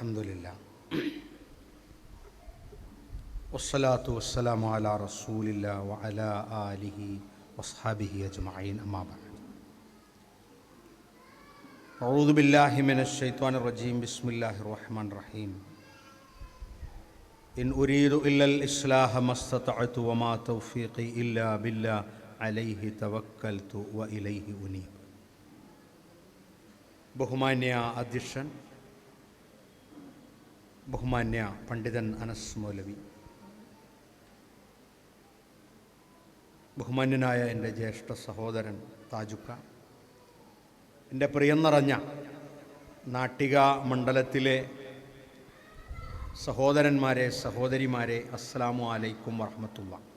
അൽഹംദുലില്ലാ വസ്സലാത്തു വസ്സലാമു അലാ റസൂലില്ലാ വഅലാ ആലിഹി വസ്ഹാബിഹി അജ്മഈൻ അമ്മാ ബഅദ്. അഊദു ബില്ലാഹി മിനശ് ശൈത്വാനിർ റജീം. ബിസ്മില്ലാഹിർ റഹ്മാനിർ റഹീം. ഇൻ ഉരീദു ഇല്ലൽ ഇസ്ലാഹ മസ്തതഅതു വമാ തൗഫീഖി ഇല്ലാ ബില്ലാഹ് അലൈഹി തവക്കൽതു വ ഇലൈഹി ഉനീബ്. ബഹുമാന്യ അധ്യക്ഷൻ, ബഹുമാന്യ പണ്ഡിതൻ അനസ് മൗലവി, ബഹുമാന്യനായ എൻ്റെ ജ്യേഷ്ഠ സഹോദരൻ താജുക്ക, എൻ്റെ പ്രിയം നിറഞ്ഞ നാട്ടിക മണ്ഡലത്തിലെ സഹോദരന്മാരെ, സഹോദരിമാരെ, അസ്സലാമു അലൈക്കും വറഹ്മത്തുള്ളാഹി.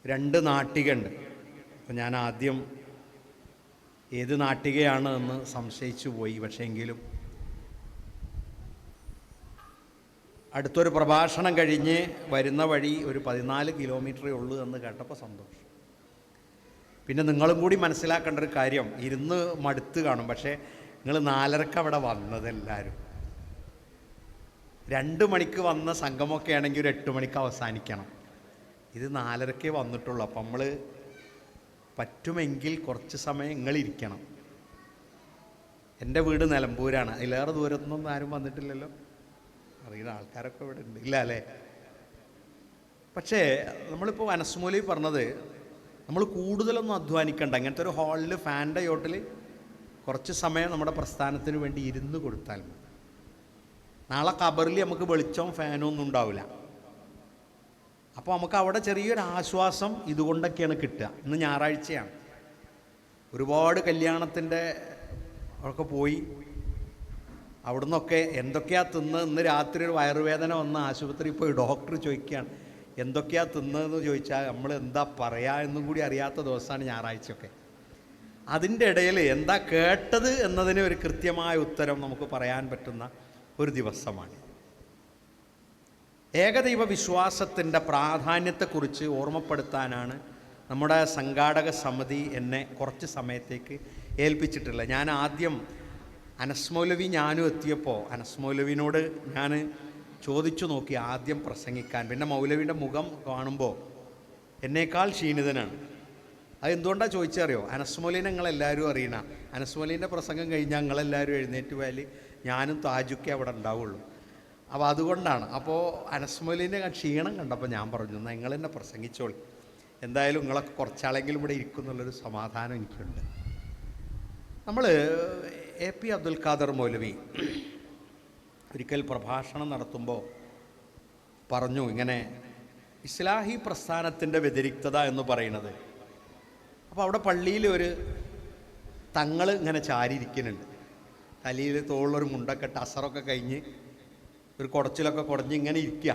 രണ്ട് നാട്ടികയുണ്ട്. അപ്പോൾ ഞാൻ ആദ്യം ഏത് നാട്ടികയാണ് എന്ന് സംശയിച്ചു പോയി. പക്ഷേ എങ്കിലും അടുത്തൊരു പ്രഭാഷണം കഴിഞ്ഞ് വരുന്ന വഴി ഒരു 14 കിലോമീറ്ററേ ഉള്ളൂ എന്ന് കേട്ടപ്പോൾ സന്തോഷം. പിന്നെ നിങ്ങളും കൂടി മനസ്സിലാക്കേണ്ട ഒരു കാര്യം, ഇരുന്ന് മടുത്ത് കാണും, പക്ഷേ നിങ്ങൾ 4:30 അവിടെ വന്നത് എല്ലാവരും. 2 മണിക്ക് വന്ന സംഗമമൊക്കെ ആണെങ്കിൽ ഒരു 8 മണിക്ക് അവസാനിക്കണം. ഇത് 4:30 വന്നിട്ടുള്ളൂ. അപ്പം നമ്മൾ പറ്റുമെങ്കിൽ കുറച്ച് സമയം നിങ്ങളിരിക്കണം. എൻ്റെ വീട് നിലമ്പൂരാണ്. അതിലേറെ ദൂരത്തൊന്നും ആരും വന്നിട്ടില്ലല്ലോ. അറിയുന്ന ആൾക്കാരൊക്കെ ഇവിടെ ഉണ്ട്, ഇല്ല അല്ലേ? പക്ഷേ നമ്മളിപ്പോൾ അനസ് മൗലവി പറഞ്ഞത്, നമ്മൾ കൂടുതലൊന്നും അധ്വാനിക്കണ്ട. അങ്ങനത്തെ ഒരു ഹാളിൽ ഫാൻ്റെ ചോട്ടിൽ കുറച്ച് സമയം നമ്മുടെ പ്രസ്ഥാനത്തിന് വേണ്ടി ഇരുന്ന് കൊടുത്താൽ മതി. നാളെ ഖബറിൽ നമുക്ക് വെളിച്ചവും ഫാനും ഒന്നും ഉണ്ടാവില്ല. അപ്പോൾ നമുക്ക് അവിടെ ചെറിയൊരു ആശ്വാസം ഇതുകൊണ്ടൊക്കെയാണ് കിട്ടുക. ഇന്ന് ഞായറാഴ്ചയാണ്. ഒരുപാട് കല്യാണത്തിൻ്റെ ഒക്കെ പോയി അവിടെ നിന്നൊക്കെ എന്തൊക്കെയാ ഇന്ന് രാത്രി ഒരു വയറുവേദന വന്ന് ആശുപത്രിയിൽ പോയി ഡോക്ടർ ചോദിക്കുകയാണ് എന്തൊക്കെയാ തിന്നതെന്ന് ചോദിച്ചാൽ നമ്മൾ എന്താ പറയുക എന്നും കൂടി അറിയാത്ത ദിവസമാണ് ഞായറാഴ്ചയൊക്കെ. അതിൻ്റെ ഇടയിൽ എന്താ കേട്ടത് എന്നതിന് ഒരു കൃത്യമായ ഉത്തരം നമുക്ക് പറയാൻ പറ്റുന്ന ഒരു ദിവസമാണ്. ഏകദൈവ വിശ്വാസത്തിൻ്റെ പ്രാധാന്യത്തെക്കുറിച്ച് ഓർമ്മപ്പെടുത്താനാണ് നമ്മുടെ സംഘാടക സമിതി എന്നെ കുറച്ച് സമയത്തേക്ക് ഏൽപ്പിച്ചിട്ടുള്ളത്. ഞാൻ ആദ്യം അനസ് മൗലവി ഞാനും എത്തിയപ്പോൾ അനസ് മൗലവിനോട് ഞാൻ ചോദിച്ചു നോക്കി ആദ്യം പ്രസംഗിക്കാൻ. പിന്നെ മൗലവിൻ്റെ മുഖം കാണുമ്പോൾ എന്നേക്കാൾ ക്ഷീണിതനാണ്. അതെന്തുകൊണ്ടാണ് ചോദിച്ചറിയോ? അനസ് മൗലവിനെ നിങ്ങളെല്ലാവരും അറിയണ. അനസ് മൗലവിൻ്റെ പ്രസംഗം കഴിഞ്ഞാൽ നിങ്ങളെല്ലാവരും എഴുന്നേറ്റ് പോയാൽ ഞാനും താജുക്കെ അവിടെ ഉണ്ടാവുള്ളൂ. അപ്പോൾ അതുകൊണ്ടാണ്. അപ്പോൾ അനസ് മൗലവിൻ്റെ ക്ഷീണം കണ്ടപ്പോൾ ഞാൻ പറഞ്ഞു, എന്നാൽ നിങ്ങൾ തന്നെ പ്രസംഗിച്ചോളൂ, എന്തായാലും നിങ്ങളൊക്കെ കുറച്ചാളെങ്കിലും ഇവിടെ ഇരിക്കുന്നുള്ളൊരു സമാധാനം എനിക്കുണ്ട്. നമ്മൾ എ.പി. അബ്ദുൽ ഖാദർ മൗലവി ഒരിക്കൽ പ്രഭാഷണം നടത്തുമ്പോൾ പറഞ്ഞു, ഇങ്ങനെ ഇസ്ലാഹി പ്രസ്ഥാനത്തിൻ്റെ വ്യതിരിക്തത എന്ന് പറയുന്നത്. അപ്പോൾ അവിടെ പള്ളിയിൽ ഒരു തങ്ങൾ ഇങ്ങനെ ചാരിയിരിക്കുന്നുണ്ട്. തലയിൽ തോളിലൊരു മുണ്ടൊക്കെ ഇട്ട് അസറൊക്കെ കഴിഞ്ഞ് ഒരു കുടച്ചിലൊക്കെ കുടഞ്ഞ് ഇങ്ങനെ ഇരിക്കുക.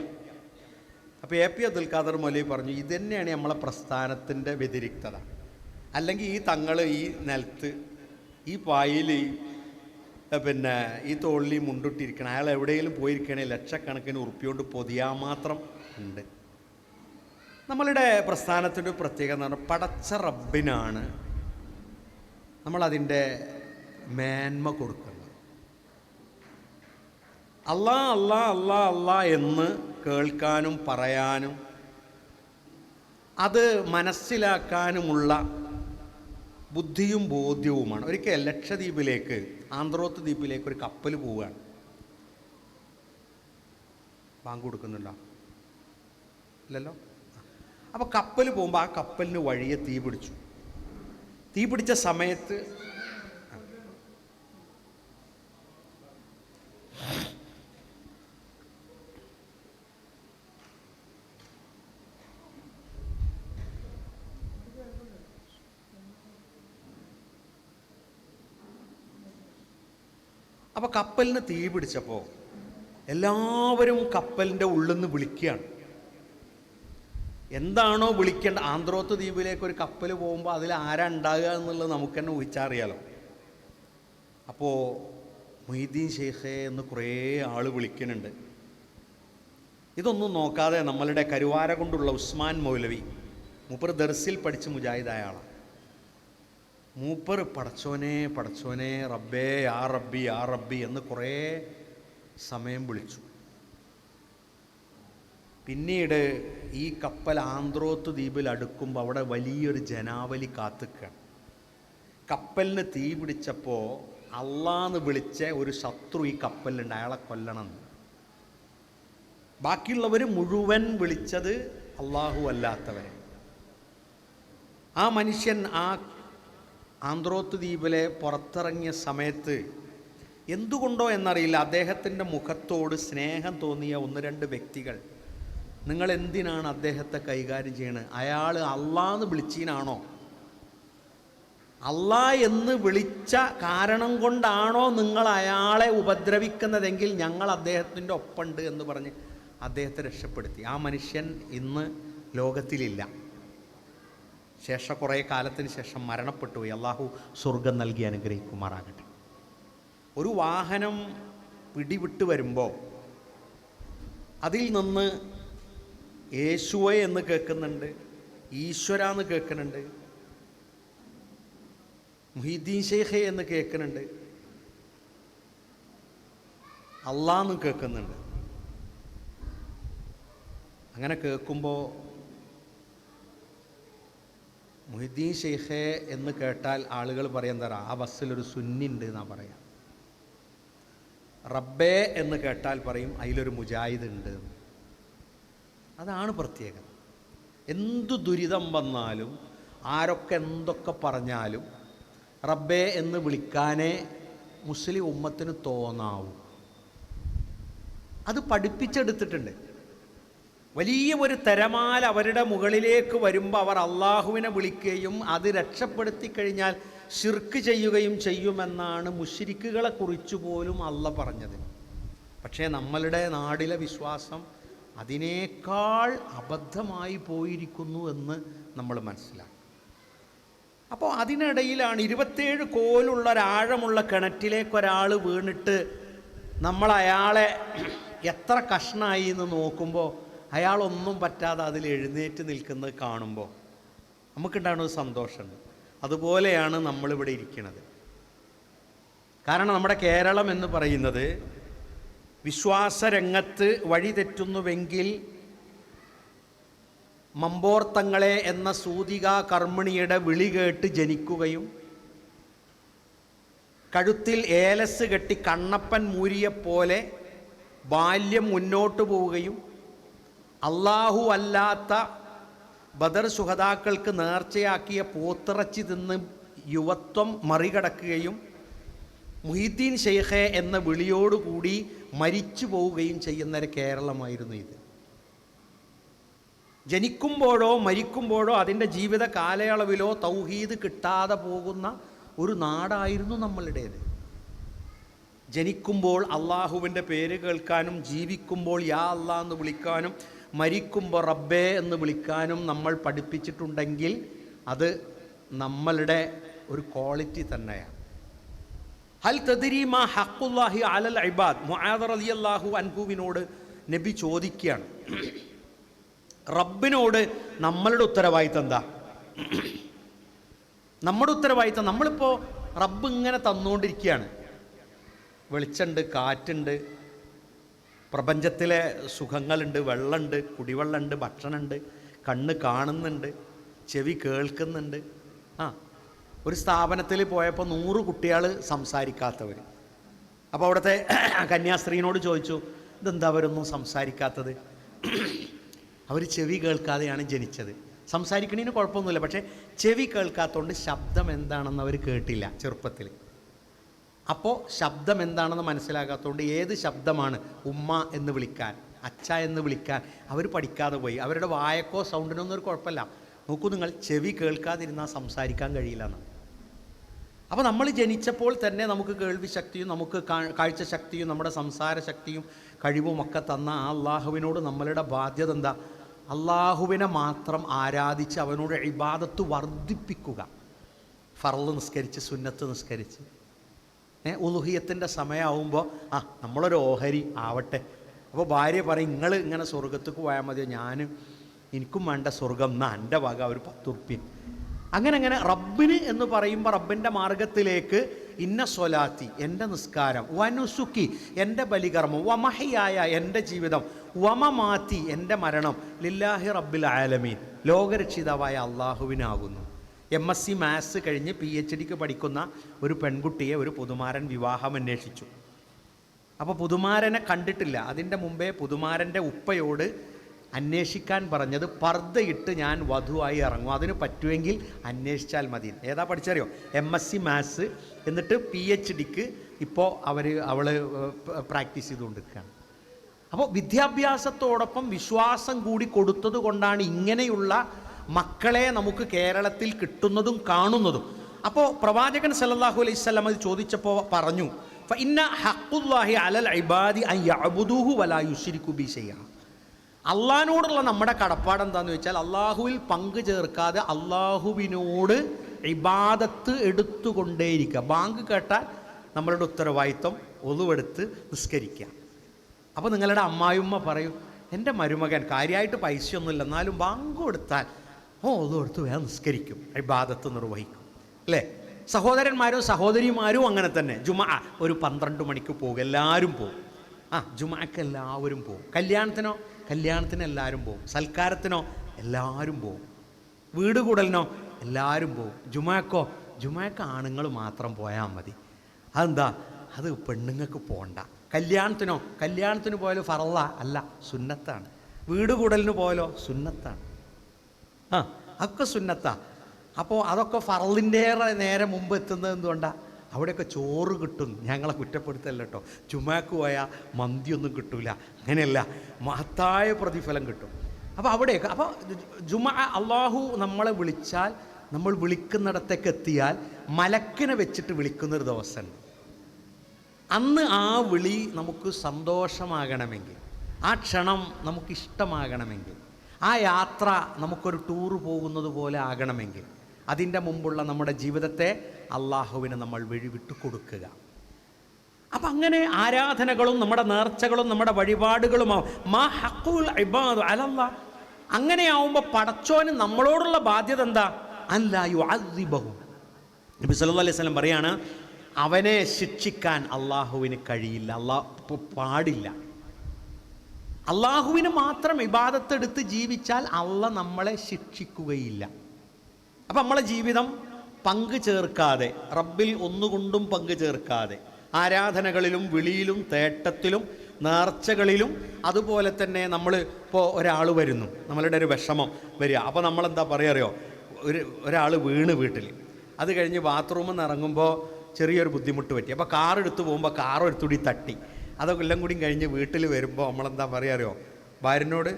അപ്പോൾ എ.പി. അബ്ദുൽ ഖാദർ മൗലവി പറഞ്ഞു, ഇതുതന്നെയാണ് നമ്മളെ പ്രസ്ഥാനത്തിൻ്റെ വ്യതിരിക്തത. അല്ലെങ്കിൽ ഈ തങ്ങൾ ഈ നിലത്ത് ഈ പായിൽ പിന്നെ ഈ തോളിൽ മുണ്ടിട്ടിരിക്കണം, അയാൾ എവിടെയെങ്കിലും പോയിരിക്കണേ ലക്ഷക്കണക്കിന് ഉറുപ്പിയോണ്ട് പൊതിയാൻ മാത്രം ഉണ്ട്. നമ്മളുടെ പ്രസ്ഥാനത്തിൻ്റെ പ്രത്യേകത എന്ന് പറഞ്ഞാൽ പടച്ച റബ്ബിനാണ് നമ്മളതിൻ്റെ മേന്മ കൊടുക്കുന്നത്. അല്ലാ അല്ലാ അല്ലാ അല്ലാ എന്ന് കേൾക്കാനും പറയാനും അത് മനസ്സിലാക്കാനുമുള്ള ബുദ്ധിയും ബോധ്യവുമാണ്. ഒരിക്കൽ ലക്ഷദ്വീപിലേക്ക്, ആന്ത്രോത്ത് ദ്വീപിലേക്ക് ഒരു കപ്പൽ പോവുകയാണ്. ബാങ്ക് കൊടുക്കുന്നുണ്ടോ? ഇല്ലല്ലോ. അപ്പോൾ കപ്പൽ പോകുമ്പോൾ ആ കപ്പലിന് വഴിയെ തീ പിടിച്ചു. തീ പിടിച്ച സമയത്ത് അപ്പോൾ കപ്പലിന് തീ പിടിച്ചപ്പോൾ എല്ലാവരും കപ്പലിൻ്റെ ഉള്ളിൽ നിന്ന് വിളിക്കുകയാണ്. എന്താണോ വിളിക്കേണ്ട? ആന്ത്രോത്ത് ദ്വീപിലേക്ക് ഒരു കപ്പൽ പോകുമ്പോൾ അതിൽ ആരാ ഉണ്ടാകുക എന്നുള്ളത് നമുക്ക് തന്നെ ഊഹിച്ചറിയാലോ. അപ്പോൾ മൊയ്തീൻ ഷെയ്ഖേ എന്ന് കുറേ ആൾ വിളിക്കുന്നുണ്ട്. ഇതൊന്നും നോക്കാതെ നമ്മളുടെ കരുവാര കൊണ്ടുള്ള ഉസ്മാൻ മൗലവി, മൂപ്പർ ദർസിൽ പഠിച്ച് മുജാഹിദായ ആളാണ്. മൂപ്പർ പടച്ചോനെ പടച്ചോനെ റബ്ബേ യാ റബ്ബി യാ റബ്ബി എന്ന് കുറേ സമയം വിളിച്ചു. പിന്നീട് ഈ കപ്പൽ ആന്ത്രോത്ത് ദ്വീപിൽ അടുക്കുമ്പോൾ അവിടെ വലിയൊരു ജനാവലി കാത്തുക്കുകയാണ്. കപ്പലിന് തീ പിടിച്ചപ്പോൾ അള്ളാന്ന് വിളിച്ച ഒരു ശത്രു ഈ കപ്പലിലുണ്ട്, അയാളെ കൊല്ലണം. ബാക്കിയുള്ളവർ മുഴുവൻ വിളിച്ചത് അള്ളാഹു അല്ലാത്തവരെ. ആ മനുഷ്യൻ ആ ആന്ത്രോത്ത് ദ്വീപിലെ പുറത്തിറങ്ങിയ സമയത്ത് എന്തുകൊണ്ടോ എന്നറിയില്ല, അദ്ദേഹത്തിൻ്റെ മുഖത്തോട് സ്നേഹം തോന്നിയ ഒന്ന് രണ്ട് വ്യക്തികൾ, നിങ്ങൾ എന്തിനാണ് അദ്ദേഹത്തെ കൈകാര്യം ചെയ്യണത്? അയാൾ അള്ളാന്ന് വിളിച്ചീനാണോ? അള്ളാ എന്ന് വിളിച്ച കാരണം കൊണ്ടാണോ നിങ്ങൾ അയാളെ ഉപദ്രവിക്കുന്നതെങ്കിൽ ഞങ്ങൾ അദ്ദേഹത്തിൻ്റെ ഒപ്പമുണ്ട് എന്ന് പറഞ്ഞ് അദ്ദേഹത്തെ രക്ഷപ്പെടുത്തി. ആ മനുഷ്യൻ ഇന്ന് ലോകത്തിലില്ല. കുറേ കാലത്തിന് ശേഷം മരണപ്പെട്ടു പോയി. അള്ളാഹു സ്വർഗം നൽകി അനുഗ്രഹിക്കുമാറാകട്ടെ. ഒരു വാഹനം പിടിവിട്ട് വരുമ്പോൾ അതിൽ നിന്ന് യേശുവെ എന്ന് കേൾക്കുന്നുണ്ട്, ഈശ്വര എന്ന് കേൾക്കുന്നുണ്ട്, മുഹീദ്ദീൻ ഷെയ്ഖെ എന്ന് കേൾക്കുന്നുണ്ട്, അള്ളാന്ന് കേൾക്കുന്നുണ്ട്. അങ്ങനെ കേൾക്കുമ്പോൾ മുഹീദ്ദീൻ ഷെയ്ഖെ എന്ന് കേട്ടാൽ ആളുകൾ പറയാൻ തരാം, ആ ബസ്സിലൊരു സുന്നി ഉണ്ട് എന്നാണ് പറയാം. റബ്ബേ എന്ന് കേട്ടാൽ പറയും അതിലൊരു മുജാഹിദ് ഉണ്ട്. അതാണ് പ്രത്യേകത. എന്തു ദുരിതം വന്നാലും ആരൊക്കെ എന്തൊക്കെ പറഞ്ഞാലും റബ്ബേ എന്ന് വിളിക്കാനേ മുസ്ലിം ഉമ്മത്തിന് തോന്നാവൂ. അത് പഠിപ്പിച്ചെടുത്തിട്ടുണ്ട്. വലിയ ഒരു തിരമാല അവരുടെ മുകളിലേക്ക് വരുമ്പോൾ അവർ അള്ളാഹുവിനെ വിളിക്കുകയും അത് രക്ഷപ്പെടുത്തി കഴിഞ്ഞാൽ ശിർക്ക് ചെയ്യുകയും ചെയ്യുമെന്നാണ് മുശ്രിക്കുകളെ കുറിച്ച് പോലും അള്ളാഹ് പറഞ്ഞത്. പക്ഷേ നമ്മളുടെ നാടിലെ വിശ്വാസം അതിനേക്കാൾ അബദ്ധമായി പോയിരിക്കുന്നു എന്ന് നമ്മൾ മനസ്സിലാക്കും. അപ്പോൾ അതിനിടയിലാണ് 27 കോലുള്ള ഒരാഴമുള്ള കിണറ്റിലേക്ക് ഒരാൾ വീണിട്ട് നമ്മൾ അയാളെ എത്ര കഷ്ണമായി എന്ന് നോക്കുമ്പോൾ അയാളൊന്നും പറ്റാതെ അതിൽ എഴുന്നേറ്റ് നിൽക്കുന്നത് കാണുമ്പോൾ നമുക്കുണ്ടാകുന്ന സന്തോഷമുണ്ട്. അതുപോലെയാണ് നമ്മളിവിടെ ഇരിക്കുന്നത്. കാരണം നമ്മുടെ കേരളം എന്ന് പറയുന്നത് വിശ്വാസരംഗത്ത് വഴിതെറ്റുന്നുവെങ്കിൽ മമ്പോർത്തങ്ങളെ എന്ന സൂതിക കർമ്മിണിയുടെ വിളി കേട്ട് ജനിക്കുകയും കഴുത്തിൽ ഏലസ് കെട്ടി കണ്ണപ്പൻ മൂരിയെപ്പോലെ ബാല്യം മുന്നോട്ട് പോവുകയും അള്ളാഹു അല്ലാത്ത ബദർ ശുഹദാക്കൾക്ക് നേർച്ചയാക്കിയ പോത്തിറച്ചി തിന്ന് യുവത്വം മറികടക്കുകയും മുഹീദ്ദീൻ ഷെയ്ഖെ എന്ന വിളിയോടുകൂടി മരിച്ചു പോവുകയും ചെയ്യുന്നൊരു കേരളമായിരുന്നു ഇത്. ജനിക്കുമ്പോഴോ മരിക്കുമ്പോഴോ അതിൻ്റെ ജീവിത കാലയളവിലോ തൗഹീദ് കിട്ടാതെ പോകുന്ന ഒരു നാടായിരുന്നു നമ്മളുടേത്. ജനിക്കുമ്പോൾ അള്ളാഹുവിൻ്റെ പേര് കേൾക്കാനും ജീവിക്കുമ്പോൾ യാ അല്ലാ എന്ന് വിളിക്കാനും മരിക്കുമ്പോൾ റബ്ബേ എന്ന് വിളിക്കാനും നമ്മൾ പഠിപ്പിച്ചിട്ടുണ്ടെങ്കിൽ അത് നമ്മളുടെ ഒരു ക്വാളിറ്റി തന്നെയാണ്. ഹൽ തദ്രി മാ ഹഖുല്ലാഹി അലൽ ഇബാദ്. മുആദ് റളിയല്ലാഹു അൻഹുവിനോട് നബി ചോദിക്കുകയാണ്, റബ്ബിനോട് നമ്മളുടെ ഉത്തരവാദിത്തം എന്താ? നമ്മുടെ ഉത്തരവാദിത്തം, നമ്മളിപ്പോൾ റബ്ബ് ഇങ്ങനെ തന്നുകൊണ്ടിരിക്കുകയാണ്. വെളിച്ചമുണ്ട്, കാറ്റുണ്ട്, പ്രപഞ്ചത്തിലെ സുഖങ്ങളുണ്ട്, വെള്ളമുണ്ട്, കുടിവെള്ളമുണ്ട്, ഭക്ഷണമുണ്ട്, കണ്ണ് കാണുന്നുണ്ട്, ചെവി കേൾക്കുന്നുണ്ട്. ഒരു സ്ഥാപനത്തിൽ പോയപ്പോൾ 100 കുട്ടികൾ സംസാരിക്കാത്തവർ. അപ്പോൾ അവിടുത്തെ കന്യാസ്ത്രീനോട് ചോദിച്ചു, ഇതെന്താ അവരൊന്നും സംസാരിക്കാത്തത്? അവർ ചെവി കേൾക്കാതെയാണ് ജനിച്ചത്. സംസാരിക്കണതിന് കുഴപ്പമൊന്നുമില്ല, പക്ഷേ ചെവി കേൾക്കാത്തതുകൊണ്ട് ശബ്ദം എന്താണെന്ന് അവർ കേട്ടില്ല ചെറുപ്പത്തിൽ. അപ്പോൾ ശബ്ദം എന്താണെന്ന് മനസ്സിലാക്കാത്തതുകൊണ്ട് ഏത് ശബ്ദമാണ് ഉമ്മ എന്ന് വിളിക്കാൻ, അച്ഛ എന്ന് വിളിക്കാൻ അവർ പഠിക്കാതെ പോയി. അവരുടെ വായക്കോ സൗണ്ടിനൊന്നും ഒരു കുഴപ്പമില്ല. നോക്കൂ നിങ്ങൾ, ചെവി കേൾക്കാതിരുന്നാൽ സംസാരിക്കാൻ കഴിയില്ല എന്നാണ്. അപ്പോൾ നമ്മൾ ജനിച്ചപ്പോൾ തന്നെ നമുക്ക് കേൾവി ശക്തിയും നമുക്ക് കാഴ്ച ശക്തിയും നമ്മുടെ സംസാര ശക്തിയും കഴിവും ഒക്കെ തന്ന ആ അള്ളാഹുവിനോട് നമ്മളുടെ ബാധ്യത എന്താ? അള്ളാഹുവിനെ മാത്രം ആരാധിച്ച് അവനോട് ഇബാദത്ത് വർദ്ധിപ്പിക്കുക. ഫർള് നിസ്കരിച്ച്, സുന്നത്ത് നിസ്കരിച്ച്, ഉലുഹിയത്തിൻ്റെ സമയമാവുമ്പോൾ നമ്മളൊരു ഓഹരി ആവട്ടെ. അപ്പോൾ ഭാര്യ പറയും, നിങ്ങൾ ഇങ്ങനെ സ്വർഗത്തേക്ക് പോയാൽ മതിയോ, എനിക്കും വേണ്ട സ്വർഗം, എന്നാ എൻ്റെ വക ഒരു 10 ഉറുപ്പ്യ. അങ്ങനെ റബ്ബിന് എന്ന് പറയുമ്പോൾ റബ്ബിൻ്റെ മാർഗത്തിലേക്ക് ഇന്ന സ്വലാത്തി എൻ്റെ നിസ്കാരം, വനുസുക്കി എൻ്റെ ബലികർമ്മം, വമഹിയായ എൻ്റെ ജീവിതം, വമമാത്തി എൻ്റെ മരണം ലില്ലാഹി റബ്ബിൽ ആലമീൻ ലോകരക്ഷിതാവായ അള്ളാഹുവിനാകുന്നു. MSc മാത്സ് കഴിഞ്ഞ് PhDക്ക് പഠിക്കുന്ന ഒരു പെൺകുട്ടിയെ ഒരു പുതുമാരൻ വിവാഹം അന്വേഷിച്ചു. അപ്പോൾ പുതുമാരനെ കണ്ടിട്ടില്ല. അതിൻ്റെ മുമ്പേ പുതുമാരൻ്റെ ഉപ്പയോട് അന്വേഷിക്കാൻ പറഞ്ഞത് പർദ്ദയിട്ട് ഞാൻ വധുവായി ഇറങ്ങും, അതിന് പറ്റുമെങ്കിൽ അന്വേഷിച്ചാൽ മതി. ഏതാ പഠിച്ചറിയോ? MSc maths. എന്നിട്ട് PhDക്ക് ഇപ്പോൾ അവൾ പ്രാക്ടീസ് ചെയ്തുകൊണ്ടിരിക്കുകയാണ്. അപ്പോൾ വിദ്യാഭ്യാസത്തോടൊപ്പം വിശ്വാസം കൂടി കൊടുത്തത് കൊണ്ടാണ് ഇങ്ങനെയുള്ള മക്കളെ നമുക്ക് കേരളത്തിൽ കിട്ടുന്നതും കാണുന്നതും. അപ്പോൾ പ്രവാചകൻ സല്ലല്ലാഹു അലൈഹി വസല്ലം അത് ചോദിച്ചപ്പോൾ പറഞ്ഞു, ഫഇന്ന ഹഖ്ഖുല്ലാഹി അലൽ ഇബാദി അൻ യഅ്ബുദൂഹു വലാ യുശ്രികു ബി ശൈഅ. അള്ളാഹിനോടുള്ള നമ്മുടെ കടപ്പാട് എന്താണെന്ന് വെച്ചാൽ അള്ളാഹുവിൽ പങ്കു ചേർക്കാതെ അള്ളാഹുവിനോട് ഇബാദത്ത് എടുത്തുകൊണ്ടേയിരിക്കുക. ബാങ്ക് കേട്ടാൽ നമ്മളുടെ ഉത്തരവാദിത്വം ഒളുവെടുത്ത് നിസ്കരിക്കുക. അപ്പോൾ നിങ്ങളുടെ അമ്മായിമ്മ പറയും, എൻ്റെ മരുമകൻ കാര്യമായിട്ട് പൈസയൊന്നുമില്ല, എന്നാലും ബാങ്ക് കൊടുത്താൽ ഒളുവെടുത്ത് വേഗം നിസ്കരിക്കും, ഇബാദത്ത് നിർവഹിക്കും, അല്ലേ? സഹോദരന്മാരും സഹോദരിമാരും അങ്ങനെ തന്നെ. ജുമാ ഒരു 12 മണിക്ക് പോകും, എല്ലാവരും പോകും. ജുമാക്ക് എല്ലാവരും പോകും. കല്യാണത്തിന് എല്ലാവരും പോകും. സൽക്കാരത്തിനോ എല്ലാവരും പോകും. വീട് കൂടലിനോ എല്ലാവരും പോകും. ജുമാക്ക് ആണുങ്ങൾ മാത്രം പോയാൽ മതി. അതെന്താ? അത് പെണ്ണുങ്ങൾക്ക് പോകണ്ട. കല്യാണത്തിന് പോയാലും ഫറള അല്ല, സുന്നത്താണ്. വീട് കൂടലിന് പോയാലോ സുന്നത്താണ്. അതൊക്കെ സുന്നത്താ. അപ്പോൾ അതൊക്കെ ഫറളിൻ്റെ നേരെ മുമ്പ് എത്തുന്നത് എന്തുകൊണ്ടാണ്? അവിടെയൊക്കെ ചോറ് കിട്ടും. ഞങ്ങളെ കുറ്റപ്പെടുത്തല്ല കേട്ടോ. ജുമാക്ക് പോയാൽ മന്തിയൊന്നും കിട്ടൂല, അങ്ങനെയല്ല, മഹത്തായ പ്രതിഫലം കിട്ടും. അപ്പോൾ അവിടെയൊക്കെ ജുമാ അള്ളാഹു നമ്മളെ വിളിച്ചാൽ, നമ്മൾ വിളിക്കുന്നിടത്തേക്ക് എത്തിയാൽ മലക്കിനെ വെച്ചിട്ട് വിളിക്കുന്നൊരു ദിവസമുണ്ട്. അന്ന് ആ വിളി നമുക്ക് സന്തോഷമാകണമെങ്കിൽ, ആ ക്ഷണം നമുക്കിഷ്ടമാകണമെങ്കിൽ, ആ യാത്ര നമുക്കൊരു ടൂറ് പോകുന്നത് പോലെ ആകണമെങ്കിൽ അതിൻ്റെ മുമ്പുള്ള നമ്മുടെ ജീവിതത്തെ അള്ളാഹുവിന് നമ്മൾ വിട്ടു കൊടുക്കുക. അപ്പം അങ്ങനെ ആരാധനകളും നമ്മുടെ നേർച്ചകളും നമ്മുടെ വഴിപാടുകളുമാവും. മാ ഹഖുൽ ഇബാദു അലല്ലാഹ്. അങ്ങനെയാവുമ്പോൾ പടച്ചോന് നമ്മളോടുള്ള ബാധ്യത എന്താ? അല്ലാ യുഅദ്ദിബഹു. നബി സല്ലല്ലാഹു അലൈഹി വസല്ലം പറയാണ്, അവനെ ശിക്ഷിക്കാൻ അള്ളാഹുവിന് കഴിയില്ല, അള്ളാഹു പാടില്ല. അള്ളാഹുവിന് മാത്രം ഇബാദത്തെടുത്ത് ജീവിച്ചാൽ അള്ളാഹ് നമ്മളെ ശിക്ഷിക്കുകയില്ല. അപ്പം നമ്മളെ ജീവിതം പങ്കു ചേർക്കാതെ, റബ്ബിൽ ഒന്നുകൊണ്ടും പങ്കു ചേർക്കാതെ, ആരാധനകളിലും വിളിയിലും തേട്ടത്തിലും നേർച്ചകളിലും, അതുപോലെ തന്നെ നമ്മൾ ഇപ്പോൾ ഒരാൾ വരുന്നു, നമ്മളുടെ ഒരു വിഷമം വരിക, അപ്പോൾ നമ്മളെന്താ പറയുക? ഒരാൾ വീണ് വീട്ടിൽ, അത് കഴിഞ്ഞ് ബാത്റൂമിൽ നിന്ന് ഇറങ്ങുമ്പോൾ ചെറിയൊരു ബുദ്ധിമുട്ട് പറ്റി, അപ്പോൾ കാർ എടുത്ത് പോകുമ്പോൾ കാർ എടുത്തുകൂടി തട്ടി, അതൊക്കെ എല്ലാം കൂടി കഴിഞ്ഞ് വീട്ടിൽ വരുമ്പോൾ നമ്മളെന്താ പറയുക? ഭാര്യനോട്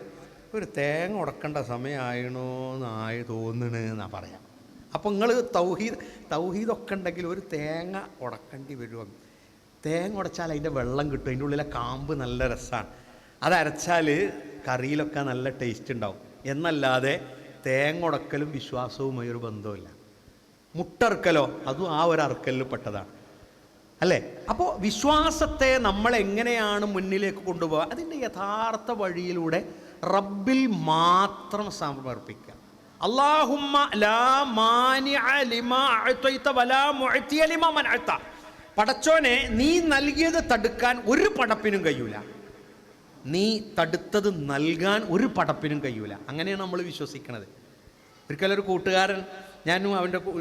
ഒരു തേങ്ങ ഉടക്കേണ്ട സമയമായണോന്നായി തോന്നണെന്നാണ് പറയാം. അപ്പോൾ നിങ്ങൾ തൗഹീദൊക്കെ ഉണ്ടെങ്കിൽ ഒരു തേങ്ങ ഉടക്കേണ്ടി വരുമോ? തേങ്ങ ഉടച്ചാൽ അതിൻ്റെ വെള്ളം കിട്ടും, അതിൻ്റെ ഉള്ളിലെ കാമ്പ് നല്ല രസമാണ്, അത് അരച്ചാൽ കറിയിലൊക്കെ നല്ല ടേസ്റ്റ് ഉണ്ടാവും. എന്നല്ലാതെ തേങ്ങ ഉടക്കലും വിശ്വാസവുമായി ഒരു ബന്ധമില്ല. മുട്ടറുക്കലോ അതും ആ ഒരു അറുക്കലിൽ പെട്ടതാണ്, അല്ലേ? അപ്പോൾ വിശ്വാസത്തെ നമ്മൾ എങ്ങനെയാണ് മുന്നിലേക്ക് കൊണ്ടുപോകുക? അതിൻ്റെ യഥാർത്ഥ വഴിയിലൂടെ റബ്ബിൽ മാത്രം സമർപ്പിക്കുക. അല്ലാഹുമ്മ ലാ മാനിഅ ലിമാ അഅ്തൈത വലാ മുഅ്തിയ ലിമാ മനഅത. പടച്ചോനെ, നീ നൽകിയത് തടുക്കാൻ ഒരു പടപ്പിനും കഴിയൂല, നീ തടുത്തത് നൽകാൻ ഒരു പടപ്പിനും കഴിയൂല. അങ്ങനെയാണ് നമ്മൾ വിശ്വസിക്കുന്നത്. ഒരിക്കലൊരു കൂട്ടുകാരൻ, ഞാനും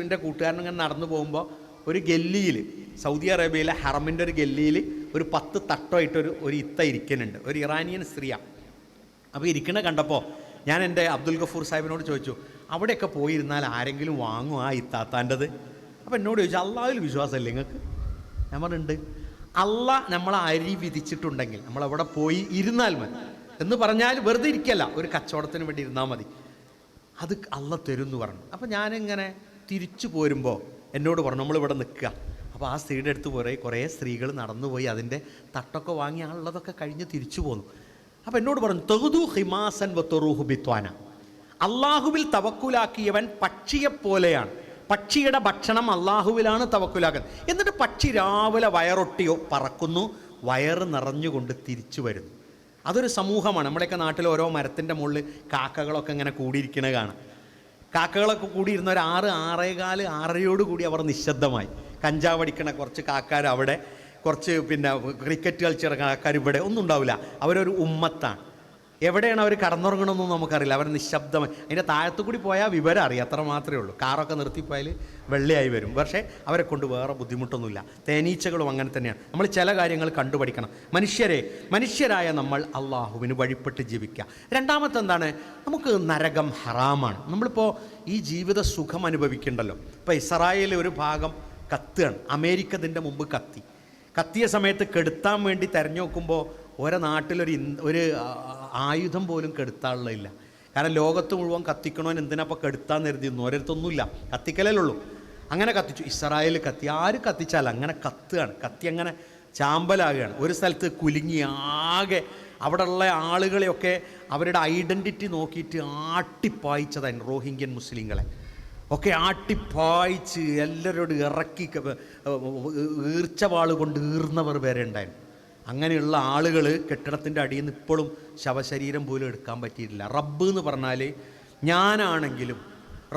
എൻ്റെ കൂട്ടുകാരനും ഇങ്ങനെ നടന്നു പോകുമ്പോൾ ഒരു ഗല്ലിയിൽ, സൗദി അറേബ്യയിലെ ഹറമിൻ്റെ ഒരു ഗല്ലിയിൽ ഒരു 10 തട്ടമായിട്ടൊരു ഇത്ത ഇരിക്കുന്നുണ്ട്, ഒരു ഇറാനിയൻ സ്ത്രീയാണ്. അപ്പോൾ ഇരിക്കണ കണ്ടപ്പോൾ ഞാൻ എൻ്റെ അബ്ദുൽ ഗഫൂർ സാഹിബിനോട് ചോദിച്ചു, അവിടെയൊക്കെ പോയിരുന്നാൽ ആരെങ്കിലും വാങ്ങും ആ ഇത്താത്താൻ്റെത്? അപ്പോൾ എന്നോട് ചോദിച്ചു, അള്ളാഹുവിൽ വിശ്വാസമല്ലേ നിങ്ങൾക്ക്? ഞാൻ പറഞ്ഞിട്ടുണ്ട്. അള്ളാഹ് നമ്മളെ അരി വിധിച്ചിട്ടുണ്ടെങ്കിൽ നമ്മളവിടെ പോയി ഇരുന്നാൽ മതി എന്ന് പറഞ്ഞാൽ വെറുതെ ഇരിക്കല്ല, ഒരു കച്ചവടത്തിന് വേണ്ടി ഇരുന്നാൽ മതി, അത് അള്ളാഹ് തരും എന്ന് പറഞ്ഞു. അപ്പോൾ ഞാനിങ്ങനെ തിരിച്ചു പോരുമ്പോൾ എന്നോട് പറഞ്ഞു, നമ്മളിവിടെ നിൽക്കുക. അപ്പോൾ ആ സ്ത്രീയുടെ അടുത്ത് കുറേ സ്ത്രീകൾ നടന്നുപോയി അതിൻ്റെ തട്ടൊക്കെ വാങ്ങി ഉള്ളതൊക്കെ കഴിഞ്ഞ് തിരിച്ചു പോന്നു. അപ്പോൾ എന്നോട് പറഞ്ഞു, തഹുദു ഹിമാസൻ വത്തുറൂഹു ബിത്വാന. അള്ളാഹുവിൽ തവക്കുലാക്കിയവൻ പക്ഷിയെപ്പോലെയാണ്. പക്ഷിയുടെ ഭക്ഷണം അള്ളാഹുവിലാണ് തവക്കുലാക്കുന്നത്. എന്നിട്ട് പക്ഷി രാവിലെ വയറൊട്ടിയോ പറക്കുന്നു, വയറ് നിറഞ്ഞുകൊണ്ട് തിരിച്ചു വരുന്നു. അതൊരു സമൂഹമാണ്. നമ്മുടെയൊക്കെ നാട്ടിൽ ഓരോ മരത്തിൻ്റെ മുകളിൽ കാക്കകളൊക്കെ ഇങ്ങനെ കൂടിയിരിക്കണ കാണാം. കാക്കകളൊക്കെ കൂടിയിരുന്ന ഒരു 6, 6:15, 6:30 കൂടി അവർ നിശബ്ദമായി. കഞ്ചാവ് അടിക്കണ കുറച്ച് കാക്കാർ അവിടെ, കുറച്ച് പിന്നെ ക്രിക്കറ്റ് കളിച്ചിറങ്ങുന്ന ആൾക്കാർ ഇവിടെ, ഒന്നും ഉണ്ടാവില്ല. അവരൊരു ഉമ്മത്താണ്. എവിടെയാണ് അവർ കടന്നുറങ്ങണമെന്നൊന്നും നമുക്കറിയില്ല. അവർ നിശബ്ദമായി അതിൻ്റെ താഴത്തു കൂടി പോയാൽ വിവരം അറിയാം, അത്ര മാത്രമേ ഉള്ളൂ. കാറൊക്കെ നിർത്തിപ്പോയാൽ വെള്ളയായി വരും. പക്ഷേ അവരെ കൊണ്ട് വേറെ ബുദ്ധിമുട്ടൊന്നുമില്ല. തേനീച്ചകളും അങ്ങനെ തന്നെയാണ്. നമ്മൾ ചില കാര്യങ്ങൾ കണ്ടുപഠിക്കണം. മനുഷ്യരായ നമ്മൾ അള്ളാഹുവിന് വഴിപ്പെട്ട് ജീവിക്കുക. രണ്ടാമത്തെ എന്താണ്, നമുക്ക് നരകം ഹറാമാണ്. നമ്മളിപ്പോൾ ഈ ജീവിത സുഖം അനുഭവിക്കണ്ടല്ലോ. ഇപ്പോൾ ഇസ്രായേൽ ഒരു ഭാഗം കത്തുകയാണ്. അമേരിക്ക ഇതിൻ്റെ മുമ്പ് കത്തിയ സമയത്ത് കെടുത്താൻ വേണ്ടി തിരഞ്ഞു നോക്കുമ്പോൾ ഓരോ നാട്ടിലൊരു ആയുധം പോലും കെടുത്താനുള്ളതില്ല. കാരണം ലോകത്ത് മുഴുവൻ കത്തിക്കണമെന്ന് എന്തിനാപ്പോൾ കെടുത്താന്ന് കരുതിയിരുന്നു. ഓരോരുത്തൊന്നുമില്ല, കത്തിക്കലേ ഉള്ളൂ. അങ്ങനെ കത്തിച്ചു. ഇസ്രായേൽ ആര് കത്തിച്ചാൽ അങ്ങനെ കത്തുകയാണ്. കത്തി അങ്ങനെ ചാമ്പലാകുകയാണ്. ഒരു സ്ഥലത്ത് കുലുങ്ങി ആകെ അവിടെയുള്ള ആളുകളെയൊക്കെ അവരുടെ ഐഡൻറ്റിറ്റി നോക്കിയിട്ട് ആട്ടിപ്പായിച്ചതാണ്. റോഹിംഗ്യൻ മുസ്ലിങ്ങളെ ഒക്കെ ആട്ടിപ്പായിച്ച് എല്ലാവരോടും ഇറക്കി ഈർച്ചവാൾ കൊണ്ട് ഈർന്നവർ വരെ ഉണ്ടായിരുന്നു. അങ്ങനെയുള്ള ആളുകൾ കെട്ടിടത്തിൻ്റെ അടിയിൽ നിന്ന് ഇപ്പോഴും ശവശരീരം പോലും എടുക്കാൻ പറ്റിയിട്ടില്ല. റബ്ബ് എന്ന് പറഞ്ഞാൽ ഞാനാണെങ്കിലും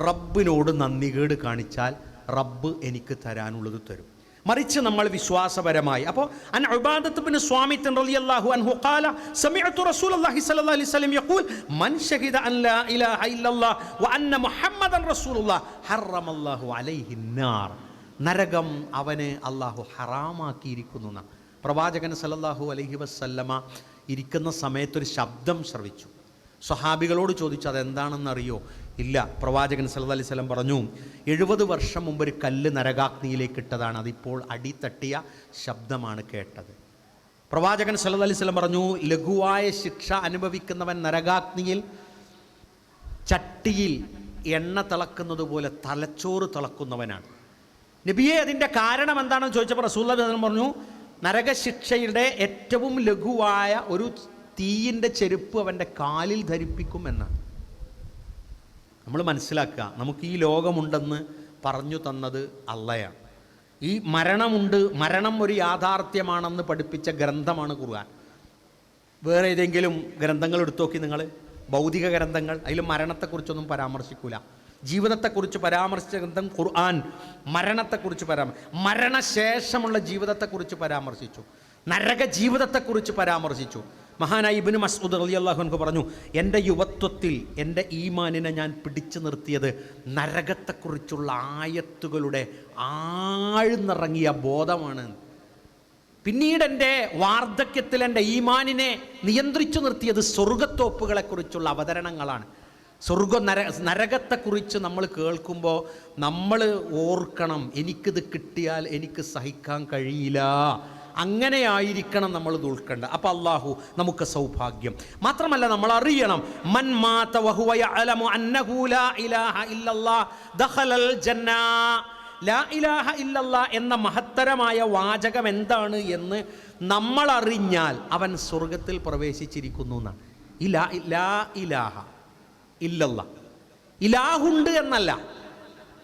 റബ്ബിനോട് നന്ദികേട് കാണിച്ചാൽ റബ്ബ് എനിക്ക് തരാനുള്ളത് തരും. മറിച്ച് നമ്മൾ വിശ്വാസപരമായി. അപ്പോൾ അൻ ഉബാദത്ത് ബിൻ സ്വാമിത്ത് റളിയല്ലാഹു അൻഹു ഖാല സമിഅതു റസൂലുള്ളാഹി സ്വല്ലല്ലാഹു അലൈഹി വസല്ലം യഖൂൽ മൻ ശഹിദ അൻ ലാ ഇലാഹ ഇല്ലല്ലാഹ് വ അന്ന മുഹമ്മദൻ റസൂലുള്ളാഹ് ഹറമല്ലാഹു അലൈഹി നാർ. നരകം അവന് അല്ലാഹു ഹറാമാക്കിയിരിക്കുന്നു എന്നാണ്. പ്രവാചകൻ സല്ലല്ലാഹു അലൈഹി വസല്ലമ ഇരിക്കുന്ന സമയത്തൊരു ശബ്ദം ശ്രവിച്ചു. സ്വഹാബികളോട് ചോദിച്ചു അതെന്താണെന്നറിയോ? ഇല്ല. പ്രവാചകൻ സല്ലല്ലാഹു അലൈഹി വസല്ലം പറഞ്ഞു, 70 വർഷം മുമ്പ് ഒരു കല്ല് നരകാഗ്നിയിലേക്ക് ഇട്ടതാണ്, അതിപ്പോൾ അടിത്തട്ടിയ ശബ്ദമാണ് കേട്ടത്. പ്രവാചകൻ സല്ലല്ലാഹു അലൈഹി വസല്ലം പറഞ്ഞു, ലഘുവായ ശിക്ഷ അനുഭവിക്കുന്നവൻ നരകാഗ്നിയിൽ ചട്ടിയിൽ എണ്ണ തിളക്കുന്നത് പോലെ തലച്ചോറ് തിളക്കുന്നവനാണ്. നബിയെ അതിൻ്റെ കാരണം എന്താണെന്ന് ചോദിച്ചപ്പോൾ റസൂലുള്ളാഹി സ്വല്ലല്ലാഹു അലൈഹി വസല്ലം പറഞ്ഞു, നരകശിക്ഷയുടെ ഏറ്റവും ലഘുവായ ഒരു തീയിൻ്റെ ചെരുപ്പ് അവൻ്റെ കാലിൽ ധരിപ്പിക്കും എന്നാണ്. നമ്മൾ മനസ്സിലാക്കുക, നമുക്ക് ഈ ലോകമുണ്ടെന്ന് പറഞ്ഞു തന്നത് അള്ളയാണ്. ഈ മരണമുണ്ട്, മരണം ഒരു യാഥാർത്ഥ്യമാണെന്ന് പഠിപ്പിച്ച ഗ്രന്ഥമാണ് ഖുർആൻ. വേറെ ഏതെങ്കിലും ഗ്രന്ഥങ്ങൾ എടുത്തു നോക്കി നിങ്ങൾ, ഭൗതിക ഗ്രന്ഥങ്ങൾ, അതിൽ മരണത്തെക്കുറിച്ചൊന്നും പരാമർശിക്കൂല. ജീവിതത്തെക്കുറിച്ച് പരാമർശിച്ച ഗ്രന്ഥം ഖുർആൻ മരണത്തെക്കുറിച്ച് മരണശേഷമുള്ള ജീവിതത്തെക്കുറിച്ച് പരാമർശിച്ചു, നരക ജീവിതത്തെക്കുറിച്ച് പരാമർശിച്ചു. മഹാനായ ഇബ്നു മസ്ഊദ് റളിയല്ലാഹു അൻഹു പറഞ്ഞു, എൻ്റെ യുവത്വത്തിൽ എൻ്റെ ഈമാനിനെ ഞാൻ പിടിച്ചു നിർത്തിയത് നരകത്തെക്കുറിച്ചുള്ള ആയത്തുകളുടെ ആഴ്ന്നിറങ്ങിയ ബോധമാണ്. പിന്നീട് എൻ്റെ വാർദ്ധക്യത്തിൽ എൻ്റെ ഈമാനിനെ നിയന്ത്രിച്ചു നിർത്തിയത് സ്വർഗത്തോപ്പുകളെക്കുറിച്ചുള്ള അവതരണങ്ങളാണ്. നരകത്തെക്കുറിച്ച് നമ്മൾ കേൾക്കുമ്പോൾ നമ്മൾ ഓർക്കണം, എനിക്കിത് കിട്ടിയാൽ എനിക്ക് സഹിക്കാൻ കഴിയില്ല, അങ്ങനെയായിരിക്കണം നമ്മൾ ഇത് ഉൾക്കേണ്ട. അപ്പം അള്ളാഹു നമുക്ക് സൗഭാഗ്യം മാത്രമല്ല നമ്മൾ അറിയണം, മൻ മാത വഹുവ യഅലമു അന്നഹു ലാ ഇലാഹ ഇല്ലല്ലാഹ് ദഖലൽ ജന്ന. ലാ ഇലാഹ ഇല്ലല്ലാഹ് എന്ന മഹത്തരമായ വാചകം എന്താണ് എന്ന് നമ്മൾ അറിഞ്ഞാൽ അവൻ സ്വർഗത്തിൽ പ്രവേശിച്ചിരിക്കുന്നു എന്നാണ്. ലാ ഇലാഹ ഇല്ലല്ലാഹ്, ഇലാഹുണ്ട് എന്നല്ല,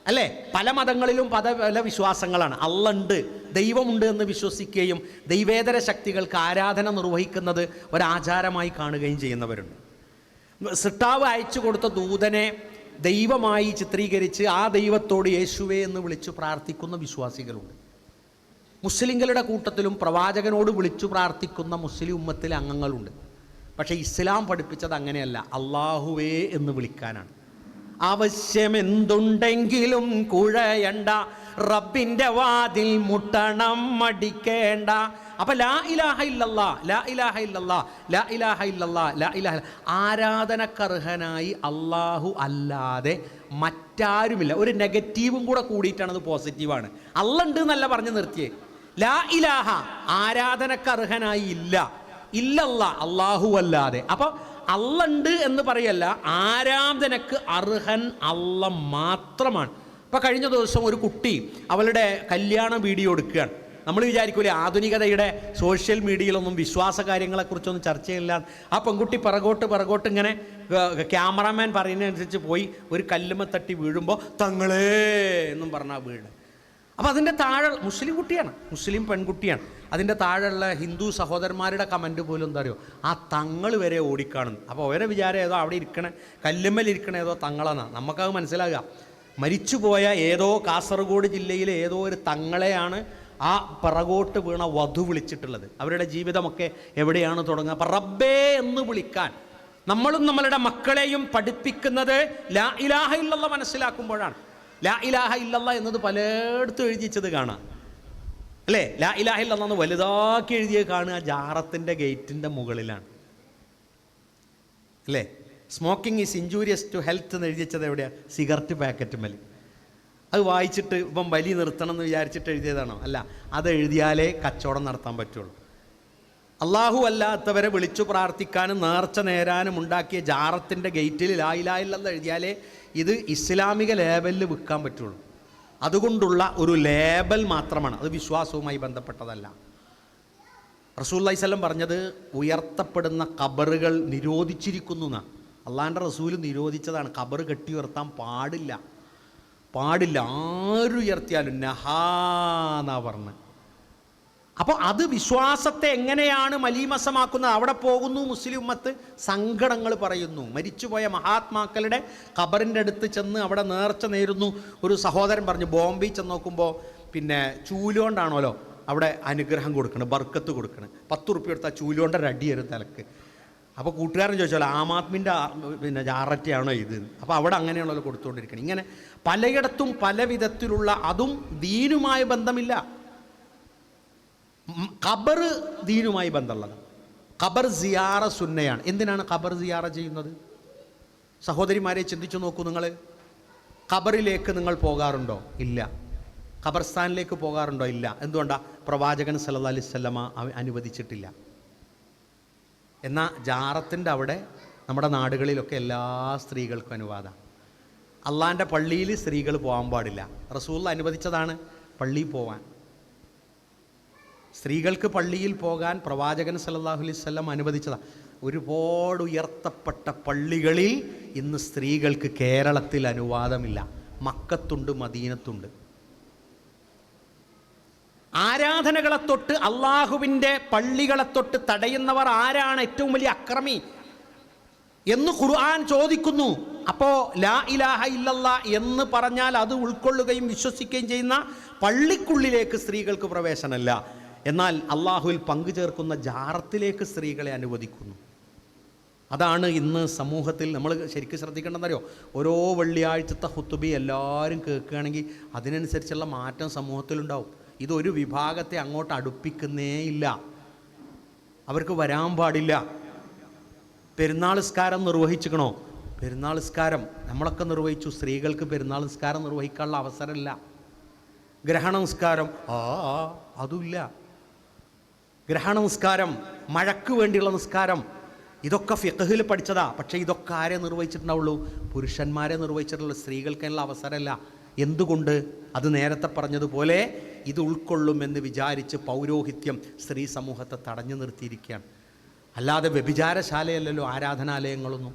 അല്ലേ? പല മതങ്ങളിലും പല വിശ്വാസങ്ങളാണ്. അള്ളണ്ട്, ദൈവമുണ്ട് എന്ന് വിശ്വസിക്കുകയും ദൈവേതര ശക്തികൾക്ക് ആരാധന നിർവഹിക്കുന്നത് ഒരാചാരമായി കാണുകയും ചെയ്യുന്നവരുണ്ട്. സിട്ടാവ് അയച്ചു കൊടുത്ത ദൂതനെ ദൈവമായി ചിത്രീകരിച്ച് ആ ദൈവത്തോട് യേശുവേ എന്ന് വിളിച്ചു പ്രാർത്ഥിക്കുന്ന വിശ്വാസികളുണ്ട്. മുസ്ലിങ്ങളുടെ കൂട്ടത്തിലും പ്രവാചകനോട് വിളിച്ചു പ്രാർത്ഥിക്കുന്ന മുസ്ലിം ഉമ്മത്തിലെ അംഗങ്ങളുണ്ട്. പക്ഷേ ഇസ്ലാം പഠിപ്പിച്ചത് അങ്ങനെയല്ല, അള്ളാഹുവേ എന്ന് വിളിക്കാനാണ്. ആവശ്യമെന്തുണ്ടെങ്കിലും കുഴയണ്ട, റബ്ബിൻ്റെ വാതിൽ മുട്ടണം മടിക്കേണ്ട. അപ്പൊ ലാ ഇലാഹ ഇല്ലല്ലാ, ലാ ഇലാഹ ഇല്ലല്ലാ, ലാ ഇലാഹ ഇല്ലല്ലാ, ലാ ഇലാഹ, ആരാധനക്കർഹനായി അള്ളാഹു അല്ലാതെ മറ്റാരുമില്ല. ഒരു നെഗറ്റീവും കൂടെ കൂടിയിട്ടാണ്, അത് പോസിറ്റീവാണ്. അള്ളണ്ട് എന്നല്ല പറഞ്ഞ് നിർത്തിയേ. ലാ ഇലാഹ, ആരാധനക്കർഹനായി ഇല്ല, ഇല്ലല്ലാ, അള്ളാഹു അല്ലാതെ. അപ്പൊ അള്ളണ്ട് എന്ന് പറയല്ല, ആരാധനക്ക് അർഹൻ അള്ള മാത്രമാണ്. ഇപ്പം കഴിഞ്ഞ ദിവസം ഒരു കുട്ടി അവളുടെ കല്യാണ വീഡിയോ എടുക്കുകയാണ്. നമ്മൾ വിചാരിക്കൂലേ ആധുനികതയുടെ സോഷ്യൽ മീഡിയയിലൊന്നും വിശ്വാസ കാര്യങ്ങളെക്കുറിച്ചൊന്നും ചർച്ചയില്ല. ആ പെൺകുട്ടി പിറകോട്ട് ഇങ്ങനെ ക്യാമറാമാൻ പറയുന്നതനുസരിച്ച് പോയി ഒരു കല്ലുമ്മ തട്ടി വീഴുമ്പോൾ തങ്ങളേ എന്നും പറഞ്ഞാൽ വീണ്. അപ്പോൾ അതിൻ്റെ താഴെ മുസ്ലിം കുട്ടിയാണ്, മുസ്ലിം പെൺകുട്ടിയാണ്. അതിൻ്റെ താഴെയുള്ള ഹിന്ദു സഹോദരന്മാരുടെ കമൻറ്റ് പോലും എന്താ അറിയോ, ആ തങ്ങൾ വരെ ഓടിക്കാണുന്നു. അപ്പോൾ ഓരോ വിചാരം ഏതോ അവിടെ ഇരിക്കണേ, കല്ലുമ്മൽ ഇരിക്കണ ഏതോ തങ്ങളാണ്. നമുക്കത് മനസ്സിലാകുക. മരിച്ചുപോയ ഏതോ കാസർഗോഡ് ജില്ലയിലെ ഏതോ ഒരു തങ്ങളെയാണ് ആ പിറകോട്ട് വീണ വധു വിളിച്ചിട്ടുള്ളത്. അവരുടെ ജീവിതമൊക്കെ എവിടെയാണ് തുടങ്ങുക? അപ്പം റബ്ബേ എന്ന് വിളിക്കാൻ നമ്മളും നമ്മളുടെ മക്കളെയും പഠിപ്പിക്കുന്നത് ലാ ഇലാഹ ഇല്ലല്ലാഹ് മനസ്സിലാക്കുമ്പോഴാണ്. ലാ ഇലാഹ ഇല്ലല്ലാഹ് എന്നത് പലയിടത്തും എഴുതിച്ചത് കാണാം അല്ലേ? ലാ ഇലാഹ ഇല്ലല്ലാഹ് എന്ന് വലുതാക്കി എഴുതിയത് കാണുക ജാറത്തിൻ്റെ ഗേറ്റിൻ്റെ മുകളിലാണ് അല്ലേ? Smoking is injurious to health എന്ന് എഴുതിച്ചത് എവിടെയാണ്? സിഗരറ്റ് പാക്കറ്റ് മേൽ. അത് വായിച്ചിട്ട് ഇപ്പം വലി നിർത്തണം എന്ന് വിചാരിച്ചിട്ട് എഴുതിയതാണോ? അല്ല, അത് എഴുതിയാലേ കച്ചവടം നടത്താൻ പറ്റുള്ളൂ. അള്ളാഹു അല്ലാത്തവരെ വിളിച്ചു പ്രാർത്ഥിക്കാനും നേർച്ച നേരാനും ഉണ്ടാക്കിയ ജാറത്തിൻ്റെ ഗേറ്റിൽ ലാ ഇലാഹ ഇല്ലല്ലാഹ് എഴുതിയാലേ ഇത് ഇസ്ലാമിക ലേബലിൽ വിൽക്കാൻ പറ്റുള്ളൂ. അതുകൊണ്ടുള്ള ഒരു ലേബൽ മാത്രമാണ്, അത് വിശ്വാസവുമായി ബന്ധപ്പെട്ടതല്ല. റസൂലുള്ളാഹി സ്വല്ലം പറഞ്ഞത് ഉയർത്തപ്പെടുന്ന ഖബറുകൾ നിരോധിച്ചിരിക്കുന്നു എന്നാണ്. അള്ളാഹിൻ്റെ റസൂൽ നിരോധിച്ചതാണ്. ഖബർ കെട്ടി ഉയർത്താൻ പാടില്ല, പാടില്ല. ആരും ഉയർത്തിയാലും നഹാന്നാ പറഞ്ഞ്. അപ്പോൾ അത് വിശ്വാസത്തെ എങ്ങനെയാണ് മലീമസമാക്കുന്നത്? അവിടെ പോകുന്നു മുസ്ലിം ഉമ്മത്ത്, സങ്കടങ്ങൾ പറയുന്നു. മരിച്ചുപോയ മഹാത്മാക്കളുടെ ഖബറിൻ്റെ അടുത്ത് ചെന്ന് അവിടെ നേർച്ച നേരുന്നു. ഒരു സഹോദരൻ പറഞ്ഞു, ബോംബെ ചെന്ന് നോക്കുമ്പോൾ പിന്നെ ചൂലുകൊണ്ടാണല്ലോ അവിടെ അനുഗ്രഹം കൊടുക്കണം, ബർക്കത്ത് കൊടുക്കണം. 10 ഉറുപ്പിക എടുത്താൽ ചൂലുകൊണ്ട രടിയൊരു തലക്ക്. അപ്പോൾ കൂട്ടുകാരൻ ചോദിച്ചാലോ ആം ആദ്മിൻ്റെ പിന്നെ ജാററ്റിയാണോ ഇത്? അപ്പോൾ അവിടെ അങ്ങനെയാണല്ലോ കൊടുത്തുകൊണ്ടിരിക്കണം. ഇങ്ങനെ പലയിടത്തും പല വിധത്തിലുള്ള, അതും ദീനുമായി ബന്ധമില്ല. ഖബർ ദീനുമായി ബന്ധമുള്ളതാണ്. ഖബർ സിയാറ സുന്നയാണ്. എന്തിനാണ് ഖബർ സിയാറ ചെയ്യുന്നത്? സഹോദരിമാരെ ചിന്തിച്ചു നോക്കൂ. നിങ്ങൾ ഖബറിലേക്ക് നിങ്ങൾ പോകാറുണ്ടോ? ഇല്ല. ഖബർസ്ഥാനിലേക്ക് പോകാറുണ്ടോ? ഇല്ല. എന്തുകൊണ്ടാണ്? പ്രവാചകൻ സല്ലല്ലാഹു അലൈഹി വസല്ലമ അനുവദിച്ചിട്ടില്ല. എന്നാൽ ജാറത്തിൻ്റെ അവിടെ നമ്മുടെ നാടുകളിലൊക്കെ എല്ലാ സ്ത്രീകൾക്കും അനുവാദമാണ്. അള്ളാൻ്റെ പള്ളിയിൽ സ്ത്രീകൾ പോകാൻ പാടില്ല. റസൂൽ അനുവദിച്ചതാണ് പള്ളിയിൽ പോകാൻ. സ്ത്രീകൾക്ക് പള്ളിയിൽ പോകാൻ പ്രവാചകൻ സല്ലല്ലാഹു അലൈഹി വസല്ലം അനുവദിച്ചതാണ്. ഒരുപാട് ഉയർത്തപ്പെട്ട പള്ളികളിൽ ഇന്ന് സ്ത്രീകൾക്ക് കേരളത്തിൽ അനുവാദമില്ല. മക്കത്തുണ്ട്, മദീനത്തുണ്ട്. ആരാധനകളെ തൊട്ട്, അള്ളാഹുവിൻ്റെ പള്ളികളെ തൊട്ട് തടയുന്നവർ ആരാണ് ഏറ്റവും വലിയ അക്രമി എന്ന് ഖുർആൻ ചോദിക്കുന്നു. അപ്പോൾ ലാ ഇലാഹ ഇല്ലല്ലാഹ് എന്ന് പറഞ്ഞാൽ അത് ഉൾക്കൊള്ളുകയും വിശ്വസിക്കുകയും ചെയ്യുന്ന പള്ളിക്കുള്ളിലേക്ക് സ്ത്രീകൾക്ക് പ്രവേശനമല്ല. എന്നാൽ അള്ളാഹുവിൽ പങ്കുചേർക്കുന്ന ജാറത്തിലേക്ക് സ്ത്രീകളെ അനുവദിക്കുന്നു. അതാണ് ഇന്ന് സമൂഹത്തിൽ നമ്മൾ ശരിക്കും ശ്രദ്ധിക്കേണ്ടതെന്നറിയോ? ഓരോ വെള്ളിയാഴ്ചത്തെ ഖുതുബി എല്ലാവരും കേൾക്കുകയാണെങ്കിൽ അതിനനുസരിച്ചുള്ള മാറ്റം സമൂഹത്തിലുണ്ടാവും. ഇതൊരു വിഭാഗത്തെ അങ്ങോട്ട് അടുപ്പിക്കുന്നേ ഇല്ല. അവർക്ക് വരാൻ പാടില്ല. പെരുന്നാൾ നിസ്കാരം നിർവഹിച്ചിക്കണോ? പെരുന്നാൾ നിസ്കാരം നമ്മളൊക്കെ നിർവഹിച്ചു. സ്ത്രീകൾക്ക് പെരുന്നാൾ നിസ്കാരം നിർവഹിക്കാനുള്ള അവസരമില്ല. ഗ്രഹണ നിസ്കാരം അതുമില്ല. ഗ്രഹണ നിസ്കാരം, മഴയ്ക്ക് വേണ്ടിയുള്ള നിസ്കാരം, ഇതൊക്കെ ഫിഖ്ഹിൽ പഠിച്ചതാ. പക്ഷേ ഇതൊക്കെ ആരെ നിർവഹിച്ചിട്ടുണ്ടാവുള്ളൂ? പുരുഷന്മാരെ നിർവഹിച്ചിട്ടുള്ള. സ്ത്രീകൾക്കുള്ള അവസരമല്ല. എന്തുകൊണ്ട്? അത് നേരത്തെ പറഞ്ഞതുപോലെ ഇത് ഉൾക്കൊള്ളുമെന്ന് വിചാരിച്ച് പൗരോഹിത്യം സ്ത്രീ സമൂഹത്തെ തടഞ്ഞു നിർത്തിയിരിക്കുകയാണ്. അല്ലാതെ വ്യഭിചാരശാലയല്ലല്ലോ ആരാധനാലയങ്ങളൊന്നും.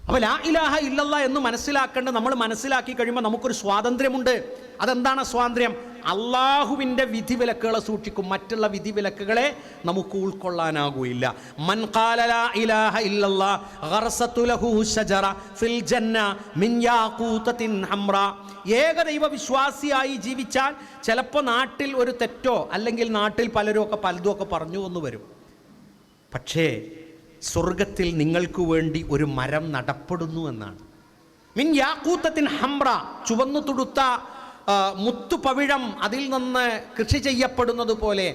അപ്പോൾ ലാ ഇലാഹ ഇല്ലല്ലാഹ് എന്ന് മനസ്സിലാക്കേണ്ട, നമ്മൾ മനസ്സിലാക്കി കഴിയുമ്പോൾ നമുക്കൊരു സ്വാതന്ത്ര്യമുണ്ട്. അതെന്താണ് സ്വാതന്ത്ര്യം? അള്ളാഹുവിൻ്റെ വിധിവിലക്കുകളെ സൂക്ഷിക്കും. മറ്റുള്ള വിധിവിലക്കുകളെ നമുക്ക് ഉൾക്കൊള്ളാനാകുകയില്ല. മൻ ഖാല ലാ ഇലാഹ ഇല്ലല്ലാഹ് ഗറസതു ലഹു ശജറ ഫിൽ ജന്ന മിൻ യാഖൂതത്തിൻ ഹംറാ. ഏകദൈവ വിശ്വാസിയായി ജീവിച്ചാൽ ചിലപ്പോൾ നാട്ടിൽ ഒരു തെറ്റോ അല്ലെങ്കിൽ നാട്ടിൽ പലരും ഒക്കെ പലതുമൊക്കെ പറഞ്ഞു എന്ന് വരും. പക്ഷേ സ്വർഗത്തിൽ നിങ്ങൾക്ക് വേണ്ടി ഒരു മരം നടപ്പെടുന്നു എന്നാണ്. മിൻ യാഖൂതത്തിൻ ഹംറ, ചുവന്നു തുടുത്ത മുത്തുപവിഴം അതിൽ നിന്ന് കൃഷി ചെയ്യപ്പെടുന്നത് പോലെ,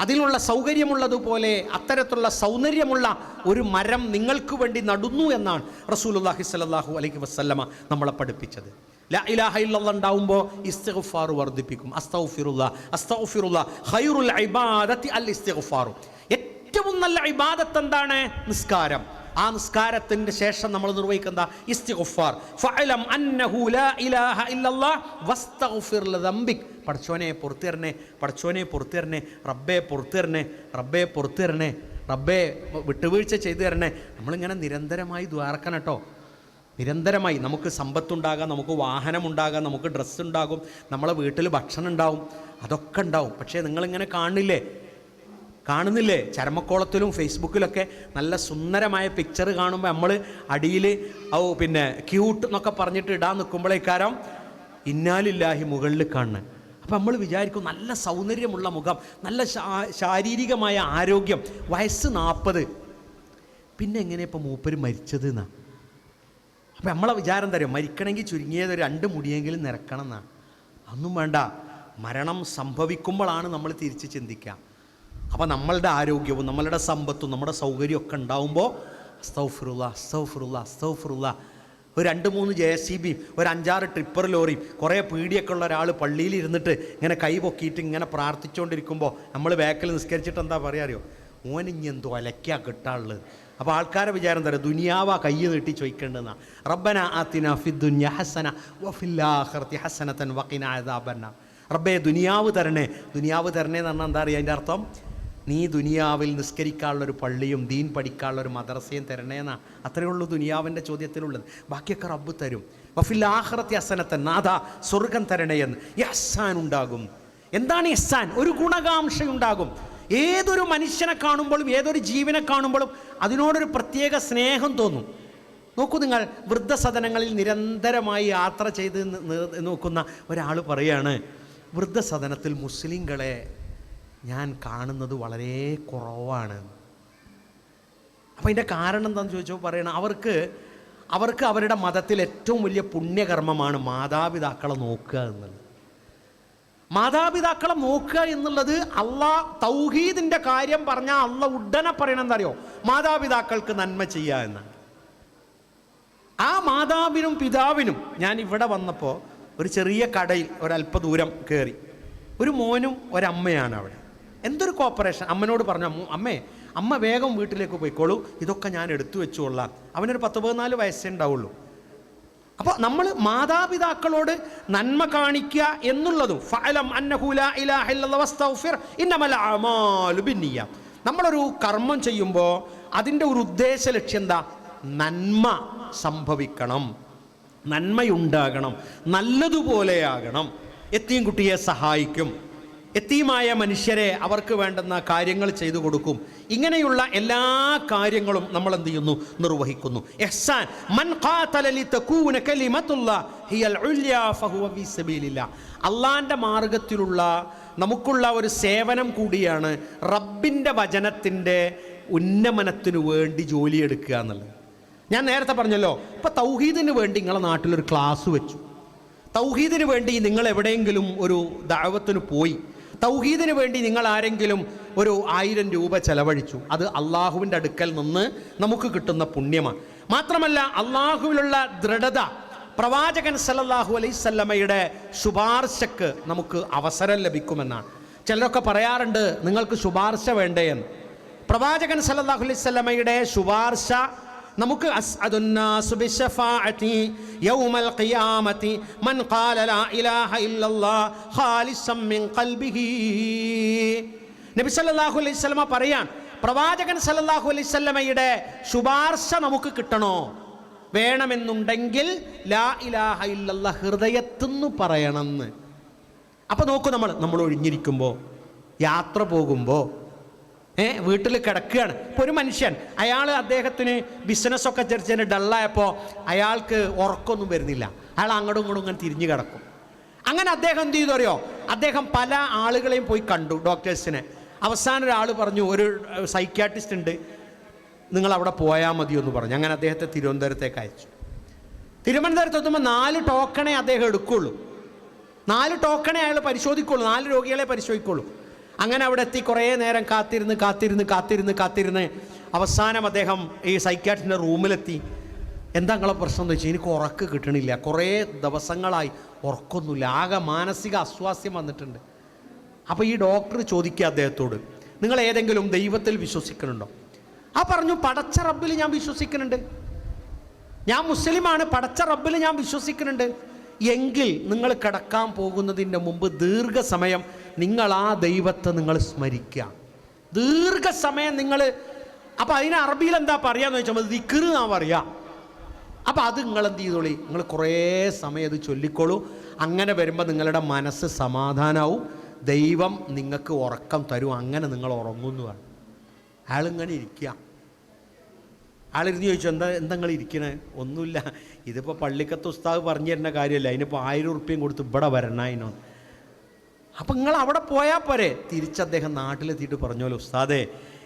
അതിനുള്ള സൗകര്യമുള്ളതുപോലെ അത്തരത്തിലുള്ള സൗന്ദര്യമുള്ള ഒരു മരം നിങ്ങൾക്ക് വേണ്ടി നടുന്നു എന്നാണ് റസൂലുള്ളാഹി സ്വല്ലല്ലാഹു അലൈഹി വസല്ലമ നമ്മളെ പഠിപ്പിച്ചത്. ലാ ഇലാഹ ഇല്ലല്ലാഹ് ഉണ്ടാവുമ്പോൾ ഇസ്തിഗ്ഫാർ വർദ്ധിപ്പിക്കും. അസ്തഗ്ഫിറുല്ലാഹ് അസ്തഗ്ഫിറുല്ലാഹ് ഖൈറുൽ ഇബാദത്തി അൽ ഇസ്തിഗ്ഫാർ. ഏറ്റവും നല്ല ഇബാദത്ത് എന്താണ്? നിസ്കാരം. ആ നിസ്കാരത്തിൻ്റെ ശേഷം നമ്മൾ നിർവഹിക്കുന്ന ഇസ്തിഗ്ഫാർ. ഫഅലം അന്നഹു ലാ ഇലാഹ ഇല്ലല്ലാഹ് വസ്തഗ്ഫിർ ലദംബിക്. പടച്ചോനെ പുറത്തിരണേ, പടച്ചോനെ പുറത്തിരണേ, റബ്ബേ പുറത്തിരണേ, റബ്ബേ പുറത്തിരണേ, റബ്ബേ വിട്ടുവീഴ്ച ചെയ്തു തരണേ. നമ്മളിങ്ങനെ നിരന്തരമായി ദ്വാരക്കണം കേട്ടോ. നിരന്തരമായി നമുക്ക് സമ്പത്തുണ്ടാകാം, നമുക്ക് വാഹനമുണ്ടാകാം, നമുക്ക് ഡ്രസ്സ് ഉണ്ടാകും, നമ്മളെ വീട്ടിൽ ഭക്ഷണം ഉണ്ടാവും, അതൊക്കെ ഉണ്ടാവും. പക്ഷേ നിങ്ങളിങ്ങനെ കാണുന്നില്ലേ ചരമക്കോളത്തിലും ഫേസ്ബുക്കിലൊക്കെ നല്ല സുന്ദരമായ പിക്ചർ കാണുമ്പോൾ നമ്മൾ അടിയിൽ പിന്നെ ക്യൂട്ട് എന്നൊക്കെ പറഞ്ഞിട്ട് ഇടാൻ നിൽക്കുമ്പോഴേക്കാരം ഇന്നാലില്ലാഹി മുകളിൽ കാണുന്നത്. അപ്പം നമ്മൾ വിചാരിക്കും നല്ല സൗന്ദര്യമുള്ള മുഖം, നല്ല ശാരീരികമായ ആരോഗ്യം, വയസ്സ് 40, പിന്നെ എങ്ങനെയാണ് ഇപ്പോൾ മൂപ്പര് മരിച്ചത് എന്നാണ്. അപ്പം നമ്മളെ വിചാരം തരും മരിക്കണമെങ്കിൽ ചുരുങ്ങിയത് 2 മുടിയെങ്കിലും നിരക്കണം എന്നാണ്. ഒന്നും വേണ്ട, മരണം സംഭവിക്കുമ്പോഴാണ് നമ്മൾ തിരിച്ച് ചിന്തിക്കുക. അപ്പോൾ നമ്മളുടെ ആരോഗ്യവും നമ്മളുടെ സമ്പത്തും നമ്മുടെ സൗകര്യമൊക്കെ ഉണ്ടാവുമ്പോൾ അസ്തഗ്ഫിറുല്ലാ അസ്തഗ്ഫിറുല്ലാ അസ്തഗ്ഫിറുല്ലാ, ഒരു 2-3 JCB, ഒരു 5-6 ട്രിപ്പർ ലോറിയും കുറേ പീടിയൊക്കെ ഉള്ള ഒരാൾ പള്ളിയിൽ ഇരുന്നിട്ട് ഇങ്ങനെ കൈ പൊക്കിയിട്ട് ഇങ്ങനെ പ്രാർത്ഥിച്ചുകൊണ്ടിരിക്കുമ്പോൾ നമ്മൾ ബാക്കിൽ നിസ്കരിച്ചിട്ട് എന്താ പറയുക അറിയോ, ഓനിഞ്ഞ് എന്തോ അലയ്ക്കാ കിട്ടാനുള്ളത്. അപ്പോൾ ആൾക്കാരെ വിചാരം തരാം ദുനിയാവാ കൈ നീട്ടി ചോദിക്കേണ്ടതെന്നാണ്. റബ്ബന ആതിനാ ഫിദ്ദുനിയ ഹസന വഫിൽ ആഖിറതി ഹസനതൻ വഖിനാ അദാബന്നാർ. റബ്ബേ ദുനിയാവ് തരണേ. ദുനിയാവ് തരണേ എന്ന് പറഞ്ഞാൽ എന്താ അറിയുക അതിൻ്റെ അർത്ഥം? നീ ദുനിയാവിൽ നിസ്കരിക്കാനുള്ളൊരു പള്ളിയും ദീൻ പഠിക്കാനുള്ളൊരു മദ്രസയും തരണേന്നാ. അത്രയേ ഉള്ളൂ ദുനിയാവിൻ്റെ ചോദ്യത്തിലുള്ളത്. ബാക്കിയൊക്കെ റബ്ബ് തരും. വഫിൽ ആഖിറതി ഹസനതൻ, നാഥ സ്വർഗം തരണേ എന്ന് ഇഹ്സാൻ ഉണ്ടാകും. എന്താണ് ഇഹ്സാൻ? ഒരു ഗുണകാംക്ഷയുണ്ടാകും. ഏതൊരു മനുഷ്യനെ കാണുമ്പോഴും ഏതൊരു ജീവനെ കാണുമ്പോഴും അതിനോടൊരു പ്രത്യേക സ്നേഹം തോന്നും. നോക്കൂ നിങ്ങൾ, വൃദ്ധസദനങ്ങളിൽ നിരന്തരമായി യാത്ര ചെയ്ത് നോക്കുന്ന ഒരാൾ പറയാണ്, വൃദ്ധസദനത്തിൽ മുസ്ലിങ്ങളെ ഞാൻ കാണുന്നത് വളരെ കുറവാണ്. അപ്പം അതിൻ്റെ കാരണം എന്താണെന്ന് ചോദിച്ചപ്പോൾ പറയണം, അവർക്ക് അവരുടെ മതത്തിൽ ഏറ്റവും വലിയ പുണ്യകർമ്മമാണ് മാതാപിതാക്കളെ നോക്കുക എന്നുള്ളത്. മാതാപിതാക്കളെ നോക്കുക എന്നുള്ളത് തൗഹീദിൻ്റെ കാര്യം പറഞ്ഞാൽ ഉടനെ പറയണം എന്താ അറിയോ, മാതാപിതാക്കൾക്ക് നന്മ ചെയ്യുക എന്നാണ്. ആ മാതാവിനും പിതാവിനും, ഞാൻ ഇവിടെ വന്നപ്പോൾ ഒരു ചെറിയ കടയിൽ ഒരല്പ ദൂരം കയറി, ഒരു മോനും ഒരമ്മയാണ് അവിടെ. എന്തൊരു കോപ്പറേഷൻ. അമ്മനോട് പറഞ്ഞു, അമ്മ വേഗം വീട്ടിലേക്ക് പോയിക്കോളൂ, ഇതൊക്കെ ഞാൻ എടുത്തു വെച്ചുകൊള്ളാം. അവനൊരു 10-14 വയസ്സേ ഉണ്ടാവുള്ളൂ. അപ്പോൾ നമ്മൾ മാതാപിതാക്കളോട് നന്മ കാണിക്കുക എന്നുള്ളതും ഫഅലം അന്നഹു ലാ ഇലാഹ ഇല്ലല്ലാഹു വസ്തഗ്ഫിർ ഇന്നമൽ അഅമാലു ബിന്നിയ്യാത്ത്. നമ്മളൊരു കർമ്മം ചെയ്യുമ്പോൾ അതിൻ്റെ ഒരു ഉദ്ദേശ ലക്ഷ്യം എന്താ? നന്മ സംഭവിക്കണം, നന്മയുണ്ടാകണം, നല്ലതുപോലെയാകണം. എത്തീം കുട്ടിയെ സഹായിക്കും, എത്തീമായ മനുഷ്യരെ അവർക്ക് വേണ്ടുന്ന കാര്യങ്ങൾ ചെയ്തു കൊടുക്കും. ഇങ്ങനെയുള്ള എല്ലാ കാര്യങ്ങളും നമ്മൾ എന്ത് ചെയ്യുന്നു? നിർവഹിക്കുന്നു. ഇഹ്സാൻ മൻ ഖാതല ലിതകൂന കലിമത്തുല്ലാഹി ഹിയൽ ഉല്യാ ഫഹുവ ഫീ സബീലില്ലാ. അള്ളാൻ്റെ മാർഗത്തിലുള്ള നമുക്കുള്ള ഒരു സേവനം കൂടിയാണ് റബ്ബിൻ്റെ വചനത്തിൻ്റെ ഉന്നമനത്തിനു വേണ്ടി ജോലിയെടുക്കുക എന്നുള്ളത്. ഞാൻ നേരത്തെ പറഞ്ഞല്ലോ, ഇപ്പോൾ തൗഹീദിന് വേണ്ടി നിങ്ങളെ നാട്ടിലൊരു ക്ലാസ് വെച്ചു, തൗഹീദിന് വേണ്ടി നിങ്ങൾ എവിടെയെങ്കിലും ഒരു ദഅവത്തിന് പോയി, തൗഹീദിന് വേണ്ടി നിങ്ങൾ ആരെങ്കിലും ഒരു 1000 രൂപ ചെലവഴിച്ചു, അത് അള്ളാഹുവിൻ്റെ അടുക്കൽ നിന്ന് നമുക്ക് കിട്ടുന്ന പുണ്യമാണ്. മാത്രമല്ല അള്ളാഹുവിലുള്ള ദൃഢത, പ്രവാചകൻ സല്ലല്ലാഹു അലൈഹി വസല്ലമയുടെ ശുപാർശക്ക് നമുക്ക് അവസരം ലഭിക്കുമെന്നാണ്. ചിലരൊക്കെ പറയാറുണ്ട് നിങ്ങൾക്ക് ശുപാർശ വേണ്ടേ എന്ന്. പ്രവാചകൻ സല്ലല്ലാഹു അലൈഹി വസല്ലമയുടെ ശുപാർശ നമുക്ക് അസ്അദുന്നാസു ബിശഫാഅതി യൗമൽ ഖിയാമത്തി മൻ ഖാല ലാ ഇലാഹ ഇല്ലല്ലാഹ് ഖാലിസൻ മിൻ ഖൽബിഹി. നബി സല്ലല്ലാഹു അലൈഹി വസല്ലമ പറയാൻ, പ്രവാചകൻ സല്ലല്ലാഹു അലൈഹി വസല്ലമയുടെ ശുപാർശ നമുക്ക് കിട്ടണോ, വേണമെന്നുണ്ടെങ്കിൽ ലാ ഇലാഹ ഇല്ലല്ലാഹ് ഹൃദയത്തിന്ന് പറയണമെന്ന്. അപ്പോൾ നോക്കൂ, നമ്മൾ ഒഴിഞ്ഞിരിക്കുമ്പോൾ, യാത്ര പോകുമ്പോൾ, വീട്ടിൽ കിടക്കുകയാണ്. ഇപ്പോൾ ഒരു മനുഷ്യൻ, അദ്ദേഹത്തിന് ബിസിനസ്സൊക്കെ ചെറിയ ഡള്ളായപ്പോൾ അയാൾക്ക് ഉറക്കമൊന്നും വരുന്നില്ല, അയാൾ അങ്ങോട്ടും ഇങ്ങോട്ടും ഇങ്ങനെ തിരിഞ്ഞു കിടക്കും. അങ്ങനെ അദ്ദേഹം എന്ത് ചെയ്തു അറിയോ, അദ്ദേഹം പല ആളുകളെയും പോയി കണ്ടു, ഡോക്ടേഴ്സിനെ. അവസാനം ഒരാൾ പറഞ്ഞു, ഒരു സൈക്യാട്രിസ്റ്റ് ഉണ്ട്, നിങ്ങൾ അവിടെ പോയാൽ മതിയെന്ന് പറഞ്ഞു. അങ്ങനെ അദ്ദേഹത്തെ തിരുവനന്തപുരത്തേക്ക് അയച്ചു. തിരുവനന്തപുരത്ത് എത്തുമ്പോൾ 4 ടോക്കണേ അദ്ദേഹം എടുക്കുള്ളൂ, 4 ടോക്കണേ അയാൾ പരിശോധിക്കുള്ളൂ, 4 രോഗികളെ പരിശോധിക്കുള്ളൂ. അങ്ങനെ അവിടെ എത്തി കുറേ നേരം കാത്തിരുന്ന് അവസാനം അദ്ദേഹം ഈ സൈക്യാട്രിസ്റ്റിൻ്റെ റൂമിലെത്തി. എന്താ നിങ്ങളെ പ്രശ്നം എന്ന് വെച്ചാൽ, എനിക്ക് ഉറക്കം കിട്ടണില്ല, കുറേ ദിവസങ്ങളായി ഉറക്കമൊന്നുമില്ല, ആകെ മാനസിക അസ്വാസ്ഥ്യം വന്നിട്ടുണ്ട്. അപ്പോൾ ഈ ഡോക്ടർ ചോദിക്കുക അദ്ദേഹത്തോട്, നിങ്ങൾ ഏതെങ്കിലും ദൈവത്തിൽ വിശ്വസിക്കുന്നുണ്ടോ? പറഞ്ഞു, പടച്ച റബ്ബിൽ ഞാൻ വിശ്വസിക്കുന്നുണ്ട്, ഞാൻ മുസ്ലിമാണ്, പടച്ച റബ്ബിൽ ഞാൻ വിശ്വസിക്കുന്നുണ്ട്. എങ്കിൽ നിങ്ങൾ കിടക്കാൻ പോകുന്നതിൻ്റെ മുമ്പ് ദീർഘസമയം നിങ്ങൾ ആ ദൈവത്തെ നിങ്ങൾ സ്മരിക്കുക, ദീർഘസമയം നിങ്ങൾ. അപ്പോൾ അതിന് അറബിയിൽ എന്താ പറയാന്ന് വെച്ചാൽ ദിക്ർ എന്നാ പറയുക. അപ്പോൾ അത് നിങ്ങൾ എന്ത് ചെയ്തോളി, നിങ്ങൾ കുറേ സമയം അത് ചൊല്ലിക്കോളൂ. അങ്ങനെ വരുമ്പോൾ നിങ്ങളുടെ മനസ്സ് സമാധാനമാവും, ദൈവം നിങ്ങൾക്ക് ഉറക്കം തരും, അങ്ങനെ നിങ്ങൾ ഉറങ്ങുന്നതാണ്. അയാളിങ്ങനെ ഇരിക്കുക. ആളിരുന്ന് ചോദിച്ചു, എന്താ നിങ്ങൾ ഇരിക്കണേ? ഒന്നുമില്ല, ഇതിപ്പോൾ പള്ളിക്കത്ത് ഉസ്താദ് പറഞ്ഞു തരുന്ന കാര്യമല്ല, അതിനിപ്പോൾ 1000 ഉറുപ്പ്യം കൊടുത്ത് ഇവിടെ വരണതിനോ. അപ്പം നിങ്ങൾ അവിടെ പോയാൽ പോരെ. തിരിച്ച് അദ്ദേഹം നാട്ടിലെത്തിയിട്ട് പറഞ്ഞോല്ലോ, ഉസ്താദേ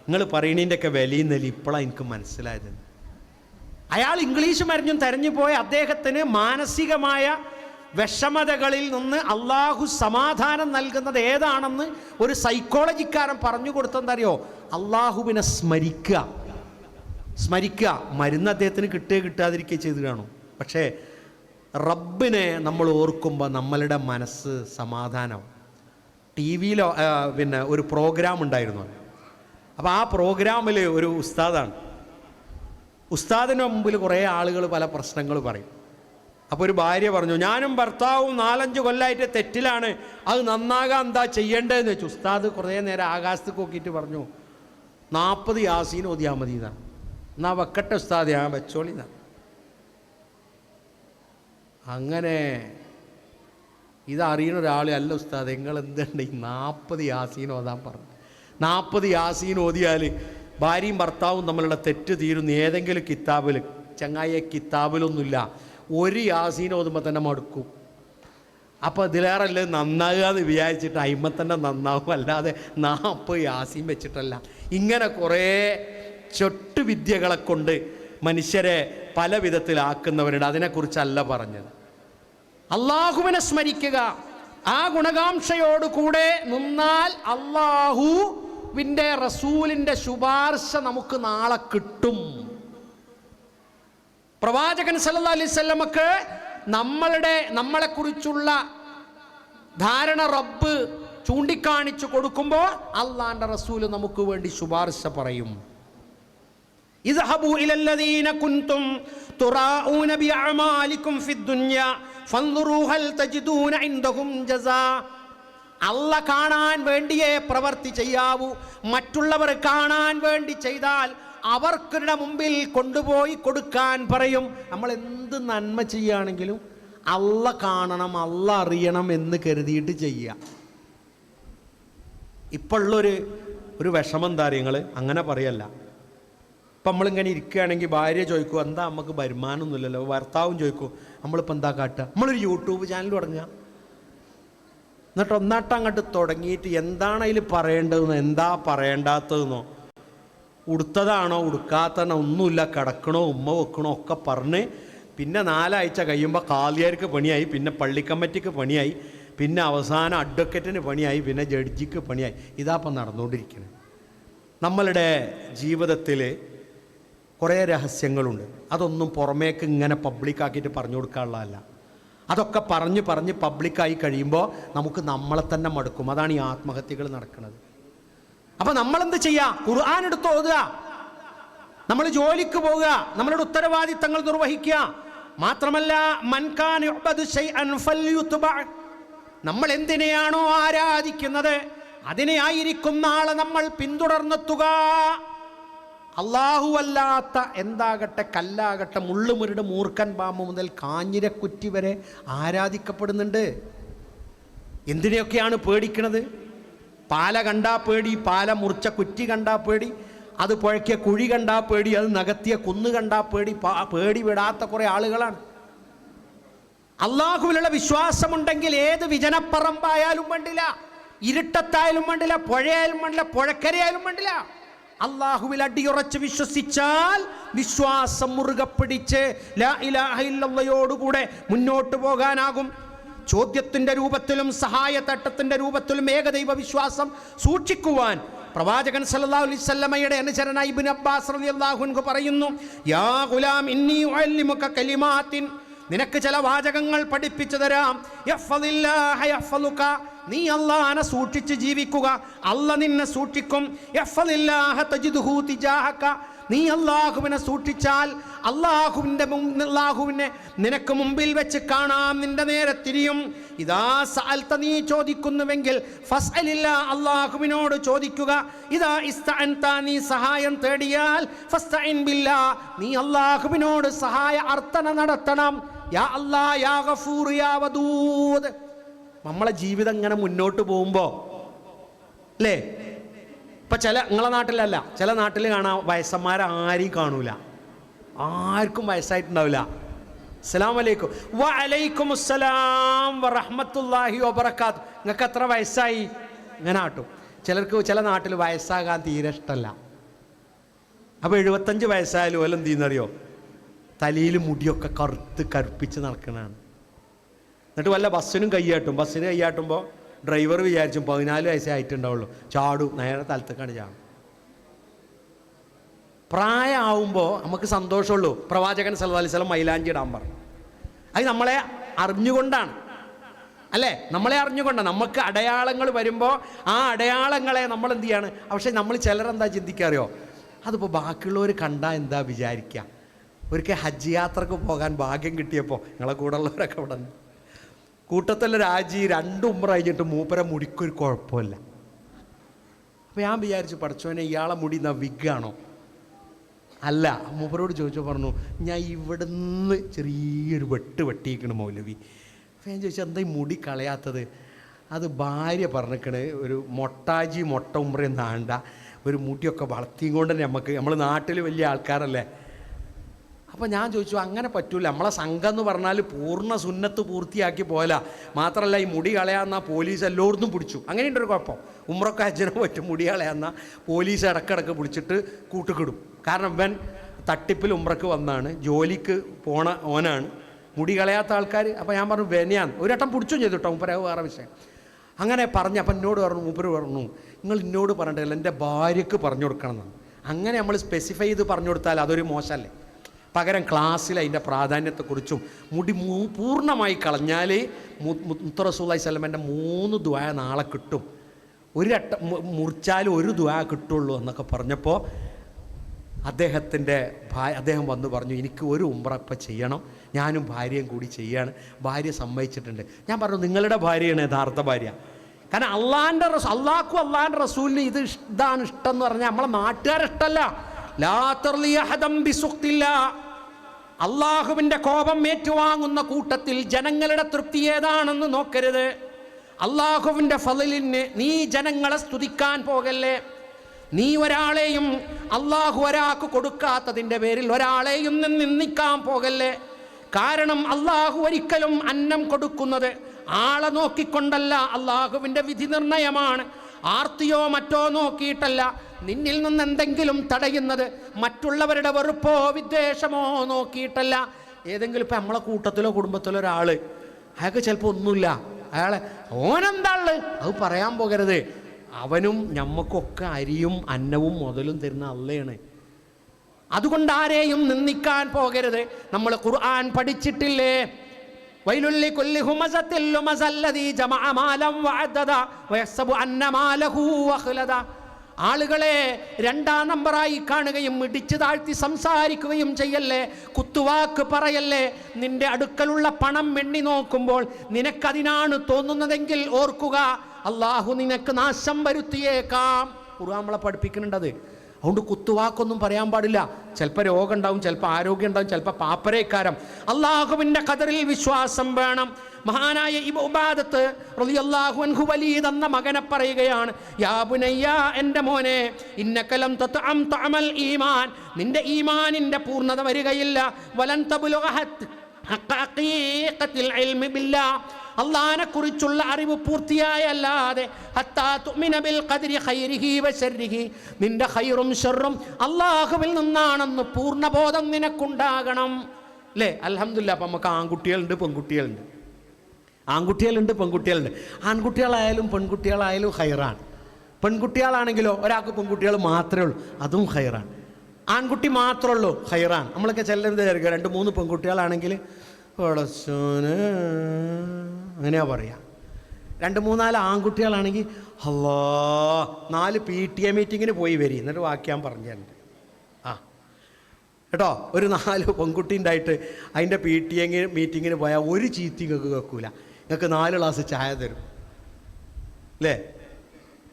നിങ്ങൾ പറയണതിൻ്റെയൊക്കെ വിലയും നെല്ലി ഇപ്പോഴാണ് എനിക്ക് മനസ്സിലായത്. അയാൾ ഇംഗ്ലീഷ് മരുന്നും തെരഞ്ഞു പോയ അദ്ദേഹത്തിന് മാനസികമായ വിഷമതകളിൽ നിന്ന് അള്ളാഹു സമാധാനം നൽകുന്നത് ഏതാണെന്ന് ഒരു സൈക്കോളജിക്കാരൻ പറഞ്ഞു കൊടുത്തെന്തറിയോ? അള്ളാഹുവിനെ സ്മരിക്കുക. മരുന്ന് അദ്ദേഹത്തിന് കിട്ടാതിരിക്കുക ചെയ്ത് കാണും. പക്ഷേ റബ്ബിനെ നമ്മൾ ഓർക്കുമ്പോൾ നമ്മളുടെ മനസ്സ് സമാധാനം. ടി വിയിലോ പിന്നെ ഒരു പ്രോഗ്രാം ഉണ്ടായിരുന്നു. അപ്പോൾ ആ പ്രോഗ്രാമിൽ ഒരു ഉസ്താദാണ്. ഉസ്താദിന് മുമ്പിൽ കുറേ ആളുകൾ പല പ്രശ്നങ്ങൾ പറയും. അപ്പോൾ ഒരു ഭാര്യ പറഞ്ഞു, ഞാനും ഭർത്താവും 4-5 കൊല്ലമായിട്ട് തെറ്റിലാണ്, അത് നന്നാകാൻ എന്താ ചെയ്യേണ്ടതെന്ന് വെച്ചു. ഉസ്താദ് കുറേ നേരം ആകാശത്ത് നോക്കിയിട്ട് പറഞ്ഞു, 40 യാസീൻ ഓതിയാൽ മതി എന്നാണ്. എന്നാ വെക്കട്ടെ ഉസ്താദ്, ഞാൻ വെച്ചോളി എന്നാ. അങ്ങനെ ഇതറിയുന്ന ഒരാൾ, അല്ല ഉസ്താദ് നിങ്ങൾ എന്തുണ്ട് ഈ 40 യാസീൻ ഓതാൻ പറഞ്ഞു. 40 യാസീൻ ഓതിയാൽ ഭാര്യയും ഭർത്താവും തമ്മിലുള്ള തെറ്റ് തീരുന്നു. ഏതെങ്കിലും കിതാബിൽ, ചങ്ങായിയെ കിതാബിലൊന്നുമില്ല, ഒരു യാസീൻ ഓതുമ്പോൾ തന്നെ മടുക്കും. അപ്പോൾ ഇതിലേറല്ലേ നന്നാകുക എന്ന് വിചാരിച്ചിട്ട് അയിമ തന്നെ നന്നാവും, അല്ലാതെ 40 യാസീൻ വെച്ചിട്ടല്ല. ഇങ്ങനെ കുറേ ചൊട്ടുവിദ്യകളെ കൊണ്ട് മനുഷ്യരെ പല വിധത്തിലാക്കുന്നവരുണ്ട്. അതിനെക്കുറിച്ചല്ല പറഞ്ഞത്. അള്ളാഹുവിനെ സ്മരിക്കുക, ആ ഗുണകാംക്ഷയോടുകൂടെ നിന്നാൽ അള്ളാഹുവിൻ്റെ റസൂലിൻ്റെ ശുപാർശ നമുക്ക് നാളെ കിട്ടും. പ്രവാചകൻ സല്ലല്ലാഹു അലൈഹി വസല്ലമക്ക് നമ്മളെക്കുറിച്ചുള്ള ധാരണ റബ്ബ് ചൂണ്ടിക്കാണിച്ചു കൊടുക്കുമ്പോൾ അള്ളാന്റെ റസൂല് നമുക്ക് വേണ്ടി ശുപാർശ പറയും. ഇദ്ഹബൂ ഇലല്ലദീന കുൻതും തുറാഊന ബിഅഅമാലികും ഫിദ്ദുനിയ ഫൻദുറൂ ഹൽ തജിദൂന ഇൻദഹും ജസാ. അല്ലാഹ് കാണാൻ വേണ്ടിയേ പ്രവൃത്തി ചെയ്യാവൂ. മറ്റുള്ളവർ കാണാൻ വേണ്ടി ചെയ്താൽ അവർക്കുടെ മുമ്പിൽ കൊണ്ടുപോയി കൊടുക്കാൻ പറയും. നമ്മൾ എന്ത് നന്മ ചെയ്യുകയാണെങ്കിലും അല്ലാഹ് കാണണം, അല്ലാഹ് അറിയണം എന്ന് കരുതിയിട്ട് ചെയ്യുക. ഇപ്പോൾ ഉള്ളൊരു വിഷമം എന്താ അറിയങ്ങൾ, അങ്ങനെ പറയല്ല. ഇപ്പം നമ്മളിങ്ങനെ ഇരിക്കുകയാണെങ്കിൽ ഭാര്യ ചോദിക്കും, എന്താ നമുക്ക് വരുമാനമൊന്നുമില്ലല്ലോ. ഭർത്താവും ചോദിക്കും, നമ്മളിപ്പോൾ എന്താ കാട്ടുക? നമ്മളൊരു യൂട്യൂബ് ചാനൽ തുടങ്ങുക. എന്നിട്ട് അങ്ങോട്ട് തുടങ്ങിയിട്ട് എന്താണ് അതിൽ പറയേണ്ടതെന്നോ എന്താ പറയേണ്ടാത്തതെന്നോ, ഉടുത്തതാണോ ഉടുക്കാത്തതാണോ ഒന്നുമില്ല, കിടക്കണോ ഉമ്മ വെക്കണോ ഒക്കെ പറഞ്ഞ് പിന്നെ 4 ആഴ്ച കഴിയുമ്പോൾ കാലിയാർക്ക് പണിയായി, പിന്നെ പള്ളിക്കമ്മിറ്റിക്ക് പണിയായി, പിന്നെ അവസാനം അഡ്വക്കറ്റിന് പണിയായി, പിന്നെ ജഡ്ജിക്ക് പണിയായി. ഇതാപ്പം നടന്നുകൊണ്ടിരിക്കുന്നത്. നമ്മളുടെ ജീവിതത്തിൽ കുറേ രഹസ്യങ്ങളുണ്ട്. അതൊന്നും പുറമേക്ക് ഇങ്ങനെ പബ്ലിക്കാക്കിയിട്ട് പറഞ്ഞു കൊടുക്കാനുള്ളതല്ല. അതൊക്കെ പറഞ്ഞ് പബ്ലിക്കായി കഴിയുമ്പോൾ നമുക്ക് നമ്മളെ തന്നെ മടുക്കും. അതാണ് ഈ ആത്മഹത്യകൾ നടക്കുന്നത്. അപ്പം നമ്മളെന്ത് ചെയ്യുക? ഖുർആൻ എടുത്ത് ഓതുക, നമ്മൾ ജോലിക്ക് പോവുക, നമ്മളുടെ ഉത്തരവാദിത്തങ്ങൾ നിർവഹിക്കുക. മാത്രമല്ല മൻകാന യുഅ്ബദു ശൈഅൻ ഫൽയുത്ബഅ, നമ്മൾ എന്തിനെയാണോ ആരാധിക്കുന്നത് അതിനെയായിരിക്കും നാളെ നമ്മൾ പിന്തുടർന്നെത്തുക. അല്ലാഹുവല്ലാത്ത എന്താകട്ടെ, കല്ലാകട്ടെ, മുള്ളുമുരുടെ മൂർഖൻ പാമ്പ് മുതൽ കാഞ്ഞിരക്കുറ്റി വരെ ആരാധിക്കപ്പെടുന്നുണ്ട്. എന്തിനെയൊക്കെയാണ് പേടിക്കുന്നത്? പാല കണ്ടാ പേടി, പാല മുറിച്ച കുറ്റി കണ്ടാ പേടി, അത് പുഴക്കിയ കുഴി കണ്ടാ പേടി, അത് നകത്തിയ കുന്ന് കണ്ടാ പേടി. പേടി വിടാത്ത കുറേ ആളുകളാണ്. അള്ളാഹുവിലുള്ള വിശ്വാസമുണ്ടെങ്കിൽ ഏത് വിജനപ്പറമ്പായാലും വേണ്ടില്ല, ഇരുട്ടത്തായാലും വേണ്ടില്ല, പുഴയായാലും വേണ്ടില്ല, പുഴക്കരയായാലും വേണ്ടില്ല, അള്ളാഹുവിൽ അടിയുറച്ച് വിശ്വസിച്ചാൽ വിശ്വാസം മുറുകെ പിടിച്ച് ലാ ഇലാഹ ഇല്ലല്ലാഹയോടുകൂടെ മുന്നോട്ട് പോകാനാകും. ചോദ്യത്തിൻ്റെ രൂപത്തിലും സഹായത്തട്ടത്തിൻ്റെ രൂപത്തിലും ഏകദൈവ വിശ്വാസം സൂക്ഷിക്കുവാൻ പ്രവാചകൻ സല്ലല്ലാഹു അലൈഹി വസല്ലമയുടെ അനുചരനായ ഇബ്നു അബ്ബാസ് റളിയല്ലാഹു അൻഹു പറയുന്നു, യാ ഗുലാം ഇന്നി ഉഅല്ലിമുക കലിമാത്തിൻ, നിനക്ക് ചില വാചകങ്ങൾ പഠിപ്പിച്ചു തരാം. യഹ്ഫദില്ലാഹ യഹ്ഫദുക, നീ അല്ലാഹനെ സൂക്ഷിച്ച് ജീവിക്കുക, അല്ലാഹ് നിന്നെ സൂക്ഷിക്കും. യഹ്ഫദില്ലാഹ തജിദ്ഹു തിജാഹക, നീ അല്ലാഹുവിനെ സൂക്ഷിച്ചാൽ അല്ലാഹുവിനെ നിനക്ക് മുമ്പിൽ വെച്ച് കാണാം, നിന്റെ നേരെ തിരിയും. ഇദാ സഅൽത, നീ ചോദിക്കുന്നുവെങ്കിൽ ഫസ്അലില്ലാ, അല്ലാഹുവിനോട് ചോദിക്കുക. ഇദാ ഇസ്തഅൻത, നീ സഹായം തേടിയാൽ ഫസ്തഇൻ ബില്ലാ, നീ അല്ലാഹുവിനോട് സഹായ അർത്ഥന നടത്തണം. യാ അല്ലാഹ് യാ ഗഫൂർ യാ വദൂദ്. നമ്മളെ ജീവിതം ഇങ്ങനെ മുന്നോട്ട് പോകുമ്പോൾ അല്ലേ, ഇപ്പം നിങ്ങളെ നാട്ടിലല്ല, ചില നാട്ടിൽ കാണാം വയസ്സന്മാരെ ആരെയും കാണൂല. ആർക്കും വയസ്സായിട്ടുണ്ടാവില്ല. അസ്സലാമു അലൈക്കും. വഅലൈക്കും അസ്സലാം വറഹ്മത്തുള്ളാഹി വബറകാത്ത്. നിങ്ങൾക്ക് എത്ര വയസ്സായി? ഇങ്ങനെ ആട്ടും. ചിലർക്ക് ചില നാട്ടിൽ വയസ്സാകാൻ തീരെ ഇഷ്ടമല്ല. അപ്പോൾ 75 വയസ്സായാലും ഓല എന്ത് ചെയ്യുന്നറിയോ? തലയിൽ മുടിയൊക്കെ കറുപ്പിച്ച് നടക്കണതാണ്. എന്നിട്ട് വല്ല ബസ്സിനും കയ്യാട്ടും. ബസ്സിന് കയ്യാട്ടുമ്പോൾ ഡ്രൈവർ വിചാരിച്ചും 14 വയസ്സേ ആയിട്ടുണ്ടാവുള്ളൂ, ചാടും, നേരെ തലത്തേക്കാണ് ചാടും. പ്രായമാവുമ്പോൾ നമുക്ക് സന്തോഷമുള്ളൂ. പ്രവാചകൻ സല്ലല്ലാഹു അലൈഹി വസല്ലം മൈലാഞ്ചി ഇടാൻ പറഞ്ഞു. അത് നമ്മളെ അറിഞ്ഞുകൊണ്ടാണ്, അല്ലേ? നമ്മളെ അറിഞ്ഞുകൊണ്ടാണ്. നമുക്ക് അടയാളങ്ങൾ വരുമ്പോൾ ആ അടയാളങ്ങളെ നമ്മൾ എന്ത് ചെയ്യാണ്? പക്ഷേ നമ്മൾ ചിലരെന്താ ചിന്തിക്കാറിയോ? അതിപ്പോൾ ബാക്കിയുള്ളവർ കണ്ടാൽ എന്താ വിചാരിക്കുക? ഒരിക്കൽ ഹജ്ജ് യാത്രക്ക് പോകാൻ ഭാഗ്യം കിട്ടിയപ്പോൾ ഞങ്ങളെ കൂടെ ഉള്ളവരൊക്കെ ഇവിടെ നിന്ന് കൂട്ടത്തിലെ രാജി 2 ഉംറ കഴിഞ്ഞിട്ട് മൂപ്പര മുടിക്കൊരു കുഴപ്പമില്ല. അപ്പോൾ ഞാൻ വിചാരിച്ചു, പഠിച്ചോനെ ഇയാളെ മുടി എന്നാ വിഗാണോ? അല്ല. മൂപ്പരോട് ചോദിച്ചു, പറഞ്ഞു ഞാൻ ഇവിടുന്ന് ചെറിയൊരു വെട്ടിയിരിക്കണം മൗലവി. അപ്പോൾ ഞാൻ ചോദിച്ചു, എന്താ ഈ മുടി കളയാത്തത്? അത് ഭാര്യ പറഞ്ഞിക്കണ്, ഒരു മൊട്ട ഉംറയും താണ്ട ഒരു മുടിയൊക്കെ വളർത്തിയും കൊണ്ട് തന്നെ നമ്മൾ നാട്ടിൽ വലിയ ആൾക്കാരല്ലേ. അപ്പോൾ ഞാൻ ചോദിച്ചു, അങ്ങനെ പറ്റൂല. നമ്മളെ സംഘം എന്ന് പറഞ്ഞാൽ പൂർണ്ണ സുന്നത്ത് പൂർത്തിയാക്കി പോല. മാത്രമല്ല ഈ മുടി കളയാന്ന പോലീസ് എല്ലായിടത്തും പിടിച്ചു. അങ്ങനെയുണ്ടൊരു കുഴപ്പം. ഉംറൊക്കെ ഹജ്ജിന് പറ്റും, മുടി കളയാന്ന പോലീസ് ഇടക്കിടക്ക് പിടിച്ചിട്ട് കൂട്ടുകിടും. കാരണം ഇവൻ തട്ടിപ്പിൽ ഉംറക്ക് വന്നാണ്, ജോലിക്ക് പോണ ഓനാണ്, മുടി കളയാത്ത ആൾക്കാർ. അപ്പോൾ ഞാൻ പറഞ്ഞു വെനിയാൻ ഒരു വട്ടം പിടിച്ചും ചെയ്തു കേട്ടോ. മൂപ്പര വേറെ വിഷയം. അങ്ങനെ പറഞ്ഞു. അപ്പം എന്നോട് പറഞ്ഞു, മൂപ്പര് പറഞ്ഞു, നിങ്ങൾ എന്നോട് പറഞ്ഞിട്ടില്ല, എൻ്റെ ഭാര്യയ്ക്ക് പറഞ്ഞു കൊടുക്കണം എന്നാണ്. അങ്ങനെ നമ്മൾ സ്പെസിഫൈ ചെയ്ത് പറഞ്ഞു കൊടുത്താൽ അതൊരു മോശമല്ലേ? പകരം ക്ലാസ്സിൽ അതിൻ്റെ പ്രാധാന്യത്തെക്കുറിച്ചും മുടി പൂർണ്ണമായി കളഞ്ഞാൽ മുത്ത് റസൂലുള്ളാഹി സ്വല്ലല്ലാഹു അലൈഹി വസല്ലമയുടെ 3 ദുആ നാളെ കിട്ടും, ഒരു വട്ടം മുറിച്ചാൽ 1 ദുആ കിട്ടുള്ളൂ എന്നൊക്കെ പറഞ്ഞപ്പോൾ അദ്ദേഹം വന്ന് പറഞ്ഞു, എനിക്ക് ഒരു ഉംറ ഇപ്പം ചെയ്യണം, ഞാനും ഭാര്യയും കൂടി ചെയ്യാണ്. ഭാര്യ സമ്മതിച്ചിട്ടുണ്ട്. ഞാൻ പറഞ്ഞു, നിങ്ങളുടെ ഭാര്യയാണ് യഥാർത്ഥ ഭാര്യ. കാരണം അള്ളാഹ്ക്കും അള്ളാഹിൻ്റെ റസൂലിന് ഇതാണ് ഇഷ്ടം എന്ന് പറഞ്ഞാൽ നമ്മളെ നാട്ടുകാരെ ഇഷ്ടമല്ല. ലാ തർലിയ ഹദം ബിസുഖ്തില്ലാ. അള്ളാഹുവിൻ്റെ കോപം ഏറ്റുവാങ്ങുന്ന കൂട്ടത്തിൽ ജനങ്ങളുടെ തൃപ്തി ഏതാണെന്ന് നോക്കരുത്. അള്ളാഹുവിൻ്റെ ഫളിലിന് നീ ജനങ്ങളെ സ്തുതിക്കാൻ പോകല്ലേ. നീ ഒരാളെയും അള്ളാഹു ഒരാൾക്ക് കൊടുക്കാത്തതിൻ്റെ പേരിൽ ഒരാളെയും നിന്ദിക്കാൻ പോകല്ലേ. കാരണം അള്ളാഹു ഒരിക്കലും അന്നം കൊടുക്കുന്നത് ആളെ നോക്കിക്കൊണ്ടല്ല, അള്ളാഹുവിൻ്റെ വിധി നിർണയമാണ്. ആർത്തിയോ മറ്റോ നോക്കിയിട്ടല്ല നിന്നിൽ നിന്ന് എന്തെങ്കിലും തടയുന്നത്, മറ്റുള്ളവരുടെ വെറുപ്പോ വിദ്വേഷമോ നോക്കിയിട്ടല്ല. ഏതെങ്കിലും ഇപ്പം നമ്മളെ കൂട്ടത്തിലോ കുടുംബത്തിലോ ഒരാൾ, അയാൾക്ക് ചിലപ്പോൾ ഒന്നുമില്ല, അയാളെ ഓനെന്താള് അത് പറയാൻ പോകരുത്. അവനും ഞമ്മക്കൊക്കെ അരിയും അന്നവും മുതലും തരുന്ന അള്ളയാണ്. അതുകൊണ്ട് ആരെയും നിന്ദിക്കാൻ പോകരുത്. നമ്മൾ ഖുർആൻ പഠിച്ചിട്ടില്ലേ? വൈലുൽ ലികുല്ലി ഹുമസത്തിൽ ലുമസല്ലദീ ജമഅ മാലൻ വഅദ്ദദ വയഹ്സബു അന്ന മാലഹു അഖ്ലദ. ആളുകളെ 2ാം നമ്പറായി കാണുകയും ഇടിച്ചു താഴ്ത്തി സംസാരിക്കുകയും ചെയ്യല്ലേ, കുത്തുവാക്ക് പറയല്ലേ. നിന്റെ അടുക്കലുള്ള പണം എണ്ണി നോക്കുമ്പോൾ നിനക്കതിനാണ് തോന്നുന്നതെങ്കിൽ ഓർക്കുക, അള്ളാഹു നിനക്ക് നാശം വരുത്തിയേക്കാം. ഖുർആൻ നമ്മളെ പഠിപ്പിക്കുന്നുണ്ടത്. അതുകൊണ്ട് കുത്തുവാക്കൊന്നും പറയാൻ പാടില്ല. ചിലപ്പോൾ രോഗം ഉണ്ടാവും, ചിലപ്പോൾ ആരോഗ്യം ഉണ്ടാവും, ചിലപ്പോൾ പാപ്പരേക്കാരം. അള്ളാഹുവിൻ്റെ ഖദറിൽ വിശ്വാസം വേണം. മഹാനായ ഇബ്നു ഉബാദത്ത് റളിയല്ലാഹു അൻഹു വലീദ് എന്ന മകനെ പറയുകയാണ്, യാ ബുനയ്യ, എൻ്റെ മോനെ, ഇന്നക ലം തത്അം തഅമൽ ഈമാൻ, നിന്റെ ഈമാനിൻ്റെ പൂർണ്ണത വരികയില്ല. വലൻ തബ്ലുഗ ഹഖീഖത്തുൽ ഇൽമി ബില്ലാഹ്, അള്ളാഹിനെ കുറിച്ചുള്ള അറിവ് പൂർത്തിയായല്ലാതെ ഹത്താ തുഅ്മിന ബിൽ ഖദ്രി ഖൈരിഹി വശർരിഹി, നിന്റെ ഖൈറും ഷർറും അള്ളാഹുവിൽ നിന്നാണെന്ന് പൂർണ്ണബോധം നിനക്കുണ്ടാകണം. അല്ലേ? അൽഹംദുലില്ലാ. അപ്പം നമുക്ക് ആൺകുട്ടികളുണ്ട്, പെൺകുട്ടികളുണ്ട്. ആൺകുട്ടികളായാലും പെൺകുട്ടികളായാലും ഖൈറാണ്. പെൺകുട്ടികളാണെങ്കിലോ ഒരാൾക്ക് പെൺകുട്ടികൾ മാത്രമേ ഉള്ളൂ, അതും ഖൈറാണ്. ആൺകുട്ടി മാത്രമേ ഉള്ളൂ, ഖൈറാണ്. നമ്മളൊക്കെ ചിലരെന്ത് വിചാരിക്കുക, 2-3 പെൺകുട്ടികളാണെങ്കിൽ അങ്ങനെയാ പറയാ. 2-3-4 ആൺകുട്ടികളാണെങ്കിൽ അല്ലാ 4 PTA മീറ്റിങ്ങിന് പോയി വരി, എന്നിട്ട് വാക്യാൻ പറഞ്ഞിട്ടുണ്ട്. കേട്ടോ, ഒരു 4 പെൺകുട്ടി ഉണ്ടായിട്ട് അതിൻ്റെ PTA മീറ്റിങ്ങിന് പോയാൽ ഒരു ചീത്തി നിങ്ങൾക്ക് കേൾക്കൂല. നിങ്ങൾക്ക് 4 ഗ്ലാസ് ചായ തരും, അല്ലേ?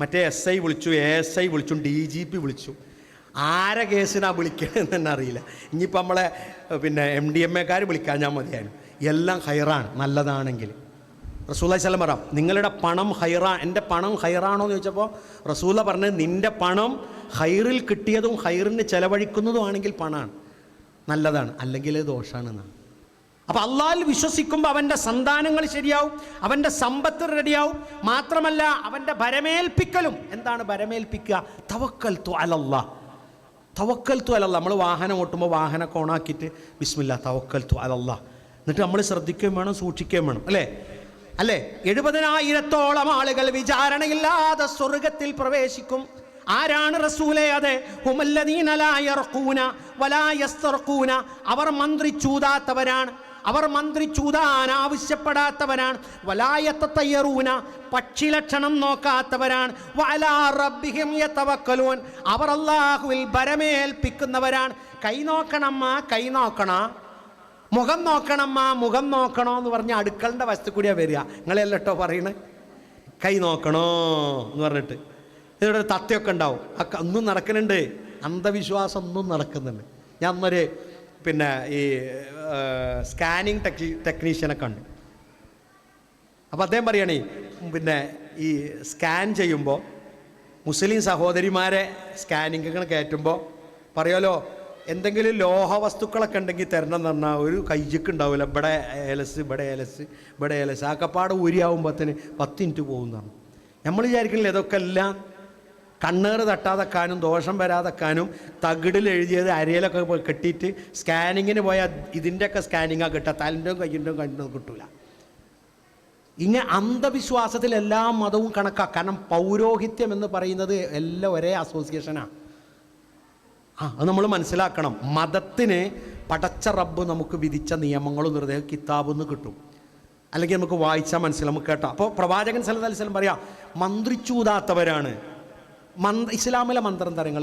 മറ്റേ SI വിളിച്ചു, ASI വിളിച്ചു, DGP വിളിച്ചു. ആരെ കേസിനാ വിളിക്കണമെന്ന് തന്നെ അറിയില്ല. ഇനിയിപ്പോൾ നമ്മളെ MDMA-ക്കാർ വിളിക്കാൻ ഞാൻ മതിയായിരുന്നു. എല്ലാം ഖൈറാണ്, നല്ലതാണെങ്കിൽ. റസൂലുള്ളാഹി സ്വല്ലല്ലാഹു അലൈഹി വസല്ലം നിങ്ങളുടെ പണം ഖൈറാ, എൻ്റെ പണം ഖൈറാണോ എന്ന് ചോദിച്ചപ്പോൾ റസൂല പറഞ്ഞത്, നിൻ്റെ പണം ഖൈറിൽ കിട്ടിയതും ഖൈറിന് ചെലവഴിക്കുന്നതും ആണെങ്കിൽ പണമാണ്. നല്ലതാണ്, അല്ലെങ്കിൽ ദോഷമാണെന്നാണ്. അപ്പോൾ അള്ളാഹിൽ വിശ്വസിക്കുമ്പോൾ അവൻ്റെ സന്താനങ്ങൾ ശരിയാവും, അവൻ്റെ സമ്പത്ത് റെഡിയാവും. മാത്രമല്ല അവൻ്റെ ഭരമേൽപ്പിക്കലും. എന്താണ് ഭരമേൽപ്പിക്കുക? തവക്കൽതു അലല്ലാഹ്. തവക്കൽതു അലല്ലാഹ്. നമ്മൾ വാഹനം ഓട്ടുമ്പോൾ വാഹനമൊക്കെ ഓണാക്കിയിട്ട് ബിസ്മില്ലാ തവക്കൽതു അലല്ലാഹ്. എന്നിട്ട് നമ്മൾ ശ്രദ്ധിക്കുകയും വേണം, സൂക്ഷിക്കുകയും വേണം. അല്ലേ 70,000-ഓളം ആളുകൾ വിചാരണയില്ലാതെ സ്വർഗത്തിൽ പ്രവേശിക്കും. ആരാണ് റസൂലേ? അതെ, ഹുമല്ലദീന ലാ യർഖൂന വലാ യസ്തർഖൂന. അവർ മന്ത്രിച്ചൂതാത്തവരാണ്, അവർ മന്ത്രിച്ചൂതാൻ ആവശ്യപ്പെടാത്തവരാണ്. വലാ യതതയ്യറൂന, പക്ഷി ലക്ഷണം നോക്കാത്തവരാണ്. വഅലാ റബ്ബിഹിം യതവക്കലൂൻ, അവർ അല്ലാഹുവിൽ ഭരമേൽപ്പിക്കുന്നവരാണ്. കൈ നോക്കണമ്മ, കൈ നോക്കണ, മുഖം നോക്കണമ്മ, മുഖം നോക്കണോ എന്ന് പറഞ്ഞ് അടുക്കളൻ്റെ വശത്ത് കൂടിയാണ് വരിക. നിങ്ങളെല്ലാം കേട്ടോ പറയണേ, കൈ നോക്കണോ എന്ന് പറഞ്ഞിട്ട്. ഇതിവിടെ തത്തയൊക്കെ ഉണ്ടാവും, ഒന്നും നടക്കുന്നുണ്ട്, അന്ധവിശ്വാസം ഒന്നും നടക്കുന്നുണ്ട്. ഞാൻ അന്നൊരു ഈ സ്കാനിങ് ടെക്നീഷ്യനെ കണ്ടു. അപ്പോൾ അദ്ദേഹം പറയുകയാണേ, ഈ സ്കാൻ ചെയ്യുമ്പോൾ മുസ്ലിം സഹോദരിമാരെ സ്കാനിങ്ങിന് കയറ്റുമ്പോൾ പറയുമല്ലോ, എന്തെങ്കിലും ലോഹ വസ്തുക്കളൊക്കെ ഉണ്ടെങ്കിൽ തരണം എന്ന് പറഞ്ഞാൽ ഒരു കയ്യക്ക് ഉണ്ടാവില്ല. ഇവിടെ ഏലസ്, ഇവിടെ ഏലസ്, ഇവിടെ ഏലസ്, ആ കപ്പാട് ഊരിയാവുമ്പോഴത്തേന് 10 മിനിറ്റ് പോകുന്നതാണ്. നമ്മൾ വിചാരിക്കണില്ല ഇതൊക്കെ എല്ലാം കണ്ണേറ് തട്ടാതെക്കാനും ദോഷം വരാതെക്കാനും തകിടിൽ എഴുതിയത് അരയിലൊക്കെ കെട്ടിയിട്ട് സ്കാനിങ്ങിന് പോയാൽ ഇതിൻ്റെയൊക്കെ സ്കാനിങ്ങാണ് കിട്ടുക, തലിൻ്റെയും കയ്യിൻ്റെയും കണ്ണും കിട്ടില്ല. ഇങ്ങനെ അന്ധവിശ്വാസത്തിൽ എല്ലാ മതവും കണക്കാണ്. കാരണം പൗരോഹിത്യം എന്ന് പറയുന്നത് എല്ലാം ഒരേ അസോസിയേഷനാണ്. അത് നമ്മൾ മനസ്സിലാക്കണം. മതത്തിന് പടച്ച റബ്ബ് നമുക്ക് വിധിച്ച നിയമങ്ങളും നിർദ്ദേശം കിതാബിൽ നിന്ന് കിട്ടും, അല്ലെങ്കിൽ നമുക്ക് വായിച്ചാൽ മനസ്സിലാവും, നമുക്ക് കേട്ടോ. അപ്പോൾ പ്രവാചകൻ സല്ലല്ലാഹു അലൈഹി വസല്ലം പറയാം, മന്ത്രിച്ചൂതാത്തവരാണ്. ഇസ്ലാമിലെ മന്ത്രതരങ്ങൾ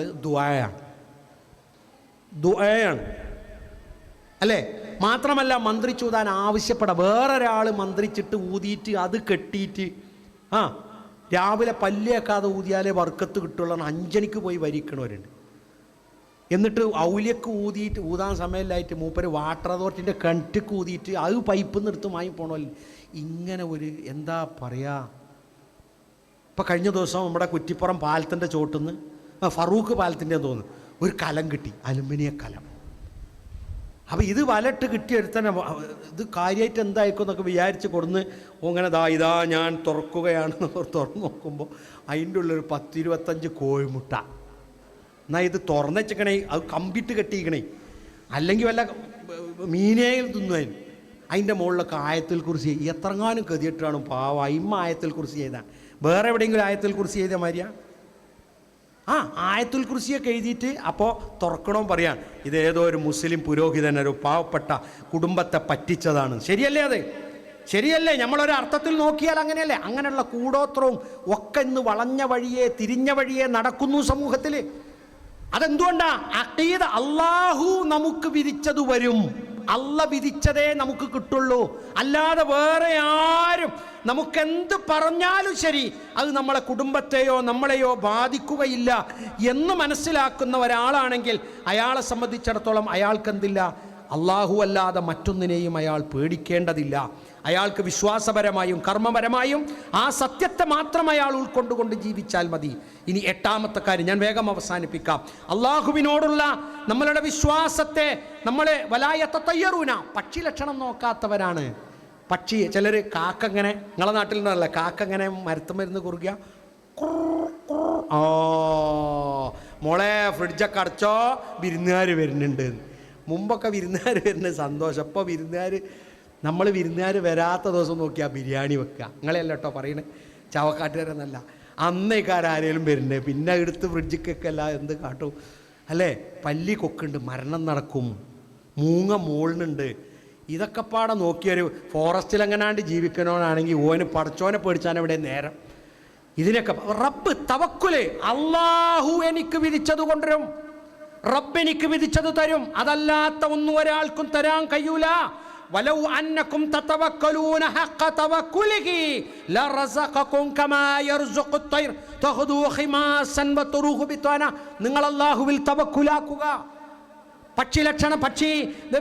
ദുആയാണ് അല്ലേ? മാത്രമല്ല മന്ത്രിച്ചൂതാൻ ആവശ്യപ്പെടാം. വേറൊരാൾ മന്ത്രിച്ചിട്ട് ഊതിയിട്ട് അത് കെട്ടിയിട്ട് രാവിലെ പല്ലിയേക്കാതെ ഊതിയാലേ വർക്കത്ത് കിട്ടുള്ളൂ 5 മണിക്ക് പോയി വരിക്കണവരുണ്ട്. എന്നിട്ട് ഔലിയക്ക് ഊതാൻ സമയമില്ലായിട്ട് മൂപ്പര് വാട്ടർ അതോറിറ്റിൻ്റെ കിണറ്റിക്ക് ഊതിയിട്ട് അത് പൈപ്പ് നിർത്ത് വാങ്ങി പോകണമല്ലോ. ഇങ്ങനെ ഒരു എന്താ പറയുക. ഇപ്പോൾ കഴിഞ്ഞ ദിവസം നമ്മുടെ കുറ്റിപ്പുറം പാലത്തിൻ്റെ ചോട്ടുനിന്ന്, ഫറൂഖ് പാലത്തിൻ്റെ തോന്നുന്നു, ഒരു കലം കിട്ടി, അലുമിനിയം കലം. അപ്പോൾ ഇത് വലട്ട് കിട്ടിയെടുത്തന്നെ ഇത് കാര്യമായിട്ട് എന്തായിരിക്കും എന്നൊക്കെ വിചാരിച്ച് കൊടുന്ന് അങ്ങനെ ഇതാ ഞാൻ തുറക്കുകയാണെന്ന് തുറന്ന് നോക്കുമ്പോൾ അതിൻ്റെ ഉള്ളൊരു 10-25 കോഴിമുട്ട. എന്നാൽ ഇത് തുറന്ന് വെച്ചേക്കണേ, അത് കമ്പിട്ട് കെട്ടിക്കണേ, അല്ലെങ്കിൽ വല്ല മീനേൽ തിന്നുവാൻ. അതിൻ്റെ മുകളിലൊക്കെ ആയത്തിൽ കുറിച്ച് എത്രങ്ങാനും കതിയിട്ടാണ് പാവ ഇമ്മ ആയത്തിൽ കുറിച്ച് ചെയ്താൽ. വേറെ എവിടെയെങ്കിലും ആയത്തിൽ കുറിച്ച് ചെയ്താൽ മാതിരിയാ? ആയത്തുൽ കുർസിയൊക്കെ എഴുതിയിട്ട് അപ്പോൾ തുറക്കണോ പറയാൻ ഇതേതോ ഒരു മുസ്ലിം പുരോഹിതൻ ഒരു പാവപ്പെട്ട കുടുംബത്തെ പറ്റിച്ചതാണ്. ശരിയല്ലേ? അത് ശരിയല്ലേ? നമ്മളൊരർത്ഥത്തിൽ നോക്കിയാൽ അങ്ങനെയല്ലേ? അങ്ങനെയുള്ള കൂടോത്രവും ഒക്കെ ഇന്ന് വളഞ്ഞ വഴിയെ തിരിഞ്ഞ വഴിയെ നടക്കുന്നു സമൂഹത്തിൽ. അതെന്തുകൊണ്ടാ? അഖീദ അള്ളാഹു നമുക്ക് വിധിച്ചത് വരും, അള്ള വിധിച്ചതേ നമുക്ക് കിട്ടുള്ളൂ. അല്ലാതെ വേറെ ആരും നമുക്കെന്ത് പറഞ്ഞാലും ശരി അത് നമ്മളെ കുടുംബത്തെയോ നമ്മളെയോ ബാധിക്കുകയില്ല എന്ന് മനസ്സിലാക്കുന്ന ഒരാളാണെങ്കിൽ അയാളെ സംബന്ധിച്ചിടത്തോളം അയാൾക്കെന്തില്ല? അള്ളാഹു അല്ലാതെ മറ്റൊന്നിനെയും അയാൾ പേടിക്കേണ്ടതില്ല. അയാൾക്ക് വിശ്വാസപരമായും കർമ്മപരമായും ആ സത്യത്തെ മാത്രം അയാൾ ഉൾക്കൊണ്ടുകൊണ്ട് ജീവിച്ചാൽ മതി. ഇനി 8ാമത്തെ കാര്യം ഞാൻ വേഗം അവസാനിപ്പിക്കാം. അള്ളാഹുവിനോടുള്ള നമ്മളുടെ വിശ്വാസത്തെ നമ്മളെ വലായത്തയ്യറൂന, പക്ഷി ലക്ഷണം നോക്കാത്തവരാണ്. പക്ഷി ചിലർ കാക്കങ്ങനെ, നിങ്ങളെ നാട്ടിൽ നിന്നല്ല, കാക്കങ്ങനെ മരത്തുമരുന്ന് കുറുകിയ മോളെ ഫ്രിഡ്ജൊക്കെ അടച്ചോ വിരുന്നുകാർ വരുന്നുണ്ട്. മുമ്പൊക്കെ വിരുന്നുകാർ വരുന്ന സന്തോഷം. ഇപ്പോൾ നമ്മൾ വിരുന്നുകാർ വരാത്ത ദിവസം നോക്കിയാൽ ബിരിയാണി വെക്കുക. നിങ്ങളെയല്ല കേട്ടോ പറയണേ, ചവക്കാട്ടുകാരെന്നല്ല. അന്നേക്കാരും വരുന്നത്, പിന്നെ എടുത്ത് ഫ്രിഡ്ജിക്കൊക്കെ അല്ല എന്ത് കാട്ടും അല്ലേ? പല്ലി കൊക്കുണ്ട്, മരണം നടക്കും, മൂങ്ങ മോളിനുണ്ട്. ഇതൊക്കെ പാടെ നോക്കിയൊരു ഫോറസ്റ്റിലെങ്ങനാണ്ട് ജീവിക്കണോനാണെങ്കിൽ ഓന് പടച്ചോനെ പേടിച്ചാൻ എവിടെ നേരം? ഇതിനൊക്കെ റബ്ബ് തവക്കുല്, അള്ളാഹു എനിക്ക് വിധിച്ചത് കൊണ്ടുവരും, റബ്ബ് എനിക്ക് വിധിച്ചത് തരും. അതല്ലാത്ത ഒന്നും ഒരാൾക്കും തരാൻ കഴിയൂല. വലൗ അന്നകും തതവക്കലൂന ഹഖ തവക്കുലിഹി ലറസഖകും കമാ യർസുഖു തൈർ തഖദു ഖിമാസൻ വതറുഹു ബിതാന. നിങ്ങൾ അല്ലാഹുവിൽ തവക്കുലാക്കുക. പക്ഷി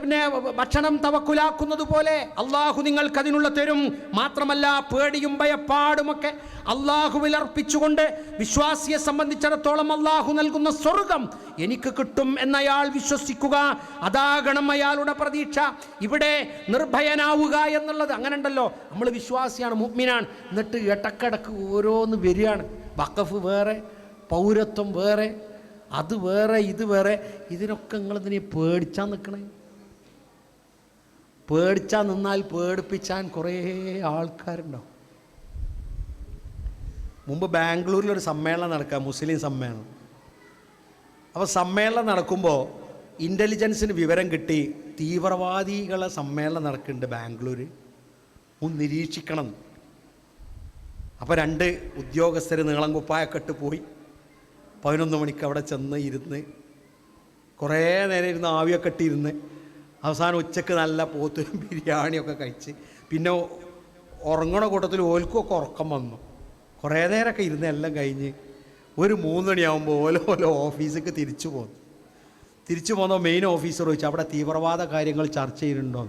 പിന്നെ ഭക്ഷണം തവക്കുലാക്കുന്നത് പോലെ അള്ളാഹു നിങ്ങൾക്ക് അതിനുള്ള തരും. മാത്രമല്ല പേടിയും ഭയപ്പാടുമൊക്കെ അള്ളാഹുവിൽ അർപ്പിച്ചുകൊണ്ട് വിശ്വാസിയെ സംബന്ധിച്ചിടത്തോളം അള്ളാഹു നൽകുന്ന സ്വർഗം എനിക്ക് കിട്ടും എന്നയാൾ വിശ്വസിക്കുക. അതാകണം അയാളുടെ പ്രതീക്ഷ. ഇവിടെ നിർഭയനാവുക എന്നുള്ളത് അങ്ങനെ ഉണ്ടല്ലോ, നമ്മൾ വിശ്വാസിയാണ്, മുഅ്മിനാണ്, എന്നിട്ട് ഇടക്കിടക്ക് ഓരോന്ന് വരികയാണ്. വഖഫ് വേറെ, പൗരത്വം വേറെ, അത് വേറെ, ഇത് വേറെ. ഇതിനൊക്കെ നിങ്ങളിതിനെ പേടിച്ചാൽ നിൽക്കണേ. പേടിച്ചാൽ നിന്നാൽ പേടിപ്പിച്ചാൻ കുറേ ആൾക്കാരുണ്ടാവും. മുമ്പ് ബാംഗ്ലൂരിലൊരു സമ്മേളനം നടക്കുക, മുസ്ലിം സമ്മേളനം. അപ്പോൾ സമ്മേളനം നടക്കുമ്പോൾ ഇൻ്റലിജൻസിന് വിവരം കിട്ടി തീവ്രവാദികളെ സമ്മേളനം നടക്കുന്നുണ്ട് ബാംഗ്ലൂർ, ഒന്ന് നിരീക്ഷിക്കണം. അപ്പോൾ 2 ഉദ്യോഗസ്ഥർ നീളം കുപ്പായൊക്കെ ഇട്ട് പോയി 11 മണിക്ക് അവിടെ ചെന്ന് ഇരുന്ന് കുറേ നേരം ഇരുന്ന് ആവിയൊക്കെ ഇട്ടിരുന്ന് അവസാനം ഉച്ചക്ക് നല്ല പോത്തും ബിരിയാണിയൊക്കെ കഴിച്ച് പിന്നെ ഉറങ്ങണ കൂട്ടത്തിൽ ഓൽക്കൊക്കെ ഉറക്കം വന്നു. കുറേ നേരമൊക്കെ ഇരുന്ന് എല്ലാം കഴിഞ്ഞ് ഒരു 3 മണിയാകുമ്പോൾ ഓല ഓഫീസിലേക്ക് തിരിച്ചു പോന്നോ മെയിൻ ഓഫീസർ ചോദിച്ചു അവിടെ തീവ്രവാദ കാര്യങ്ങൾ ചർച്ച ചെയ്യുന്നുണ്ടോ.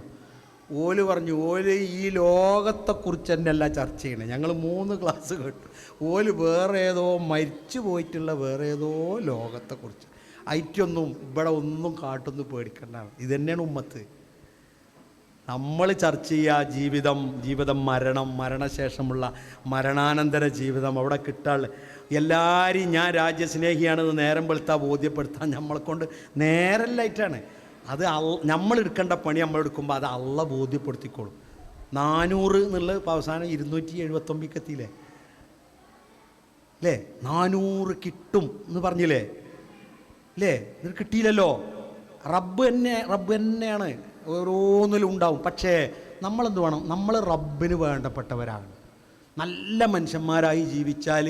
ഓല് പറഞ്ഞു ഓല് ഈ ലോകത്തെക്കുറിച്ച് തന്നെയല്ല ചർച്ച ചെയ്യണേ, ഞങ്ങൾ 3 ക്ലാസ് കേട്ടു. ഓല് വേറെ ഏതോ മരിച്ചു പോയിട്ടുള്ള വേറെ ഏതോ ലോകത്തെക്കുറിച്ച്. ഐറ്റൊന്നും ഇവിടെ ഒന്നും കാട്ടൊന്നും പേടിക്കണ്ടാണ്. ഇതന്നെയാണ് ഉമ്മത്ത്. നമ്മൾ ചർച്ച ചെയ്യുക ജീവിതം, മരണശേഷമുള്ള മരണാനന്തര ജീവിതം അവിടെ കിട്ടാൾ. എല്ലാവരെയും ഞാൻ രാജ്യസ്നേഹിയാണെന്ന് നേരം വെളുത്താൽ ബോധ്യപ്പെടുത്താൻ നമ്മളെ കൊണ്ട് നേരല്ലായിട്ടാണ്. അത് നമ്മൾ എടുക്കേണ്ട പണി നമ്മളെടുക്കുമ്പോൾ അത് അള്ള ബോധ്യപ്പെടുത്തിക്കോളും. 400 എന്നുള്ളത് ഇപ്പോൾ അവസാനം 279 എത്തിയില്ലേ അല്ലേ? 400 കിട്ടും എന്ന് പറഞ്ഞില്ലേ അല്ലേ? ഇത് കിട്ടിയില്ലല്ലോ. റബ്ബ് തന്നെയാണ് ഓരോന്നിലും ഉണ്ടാവും. പക്ഷേ നമ്മളെന്ത് വേണം? നമ്മൾ റബ്ബിന് വേണ്ടപ്പെട്ടവരാണ്. നല്ല മനുഷ്യന്മാരായി ജീവിച്ചാൽ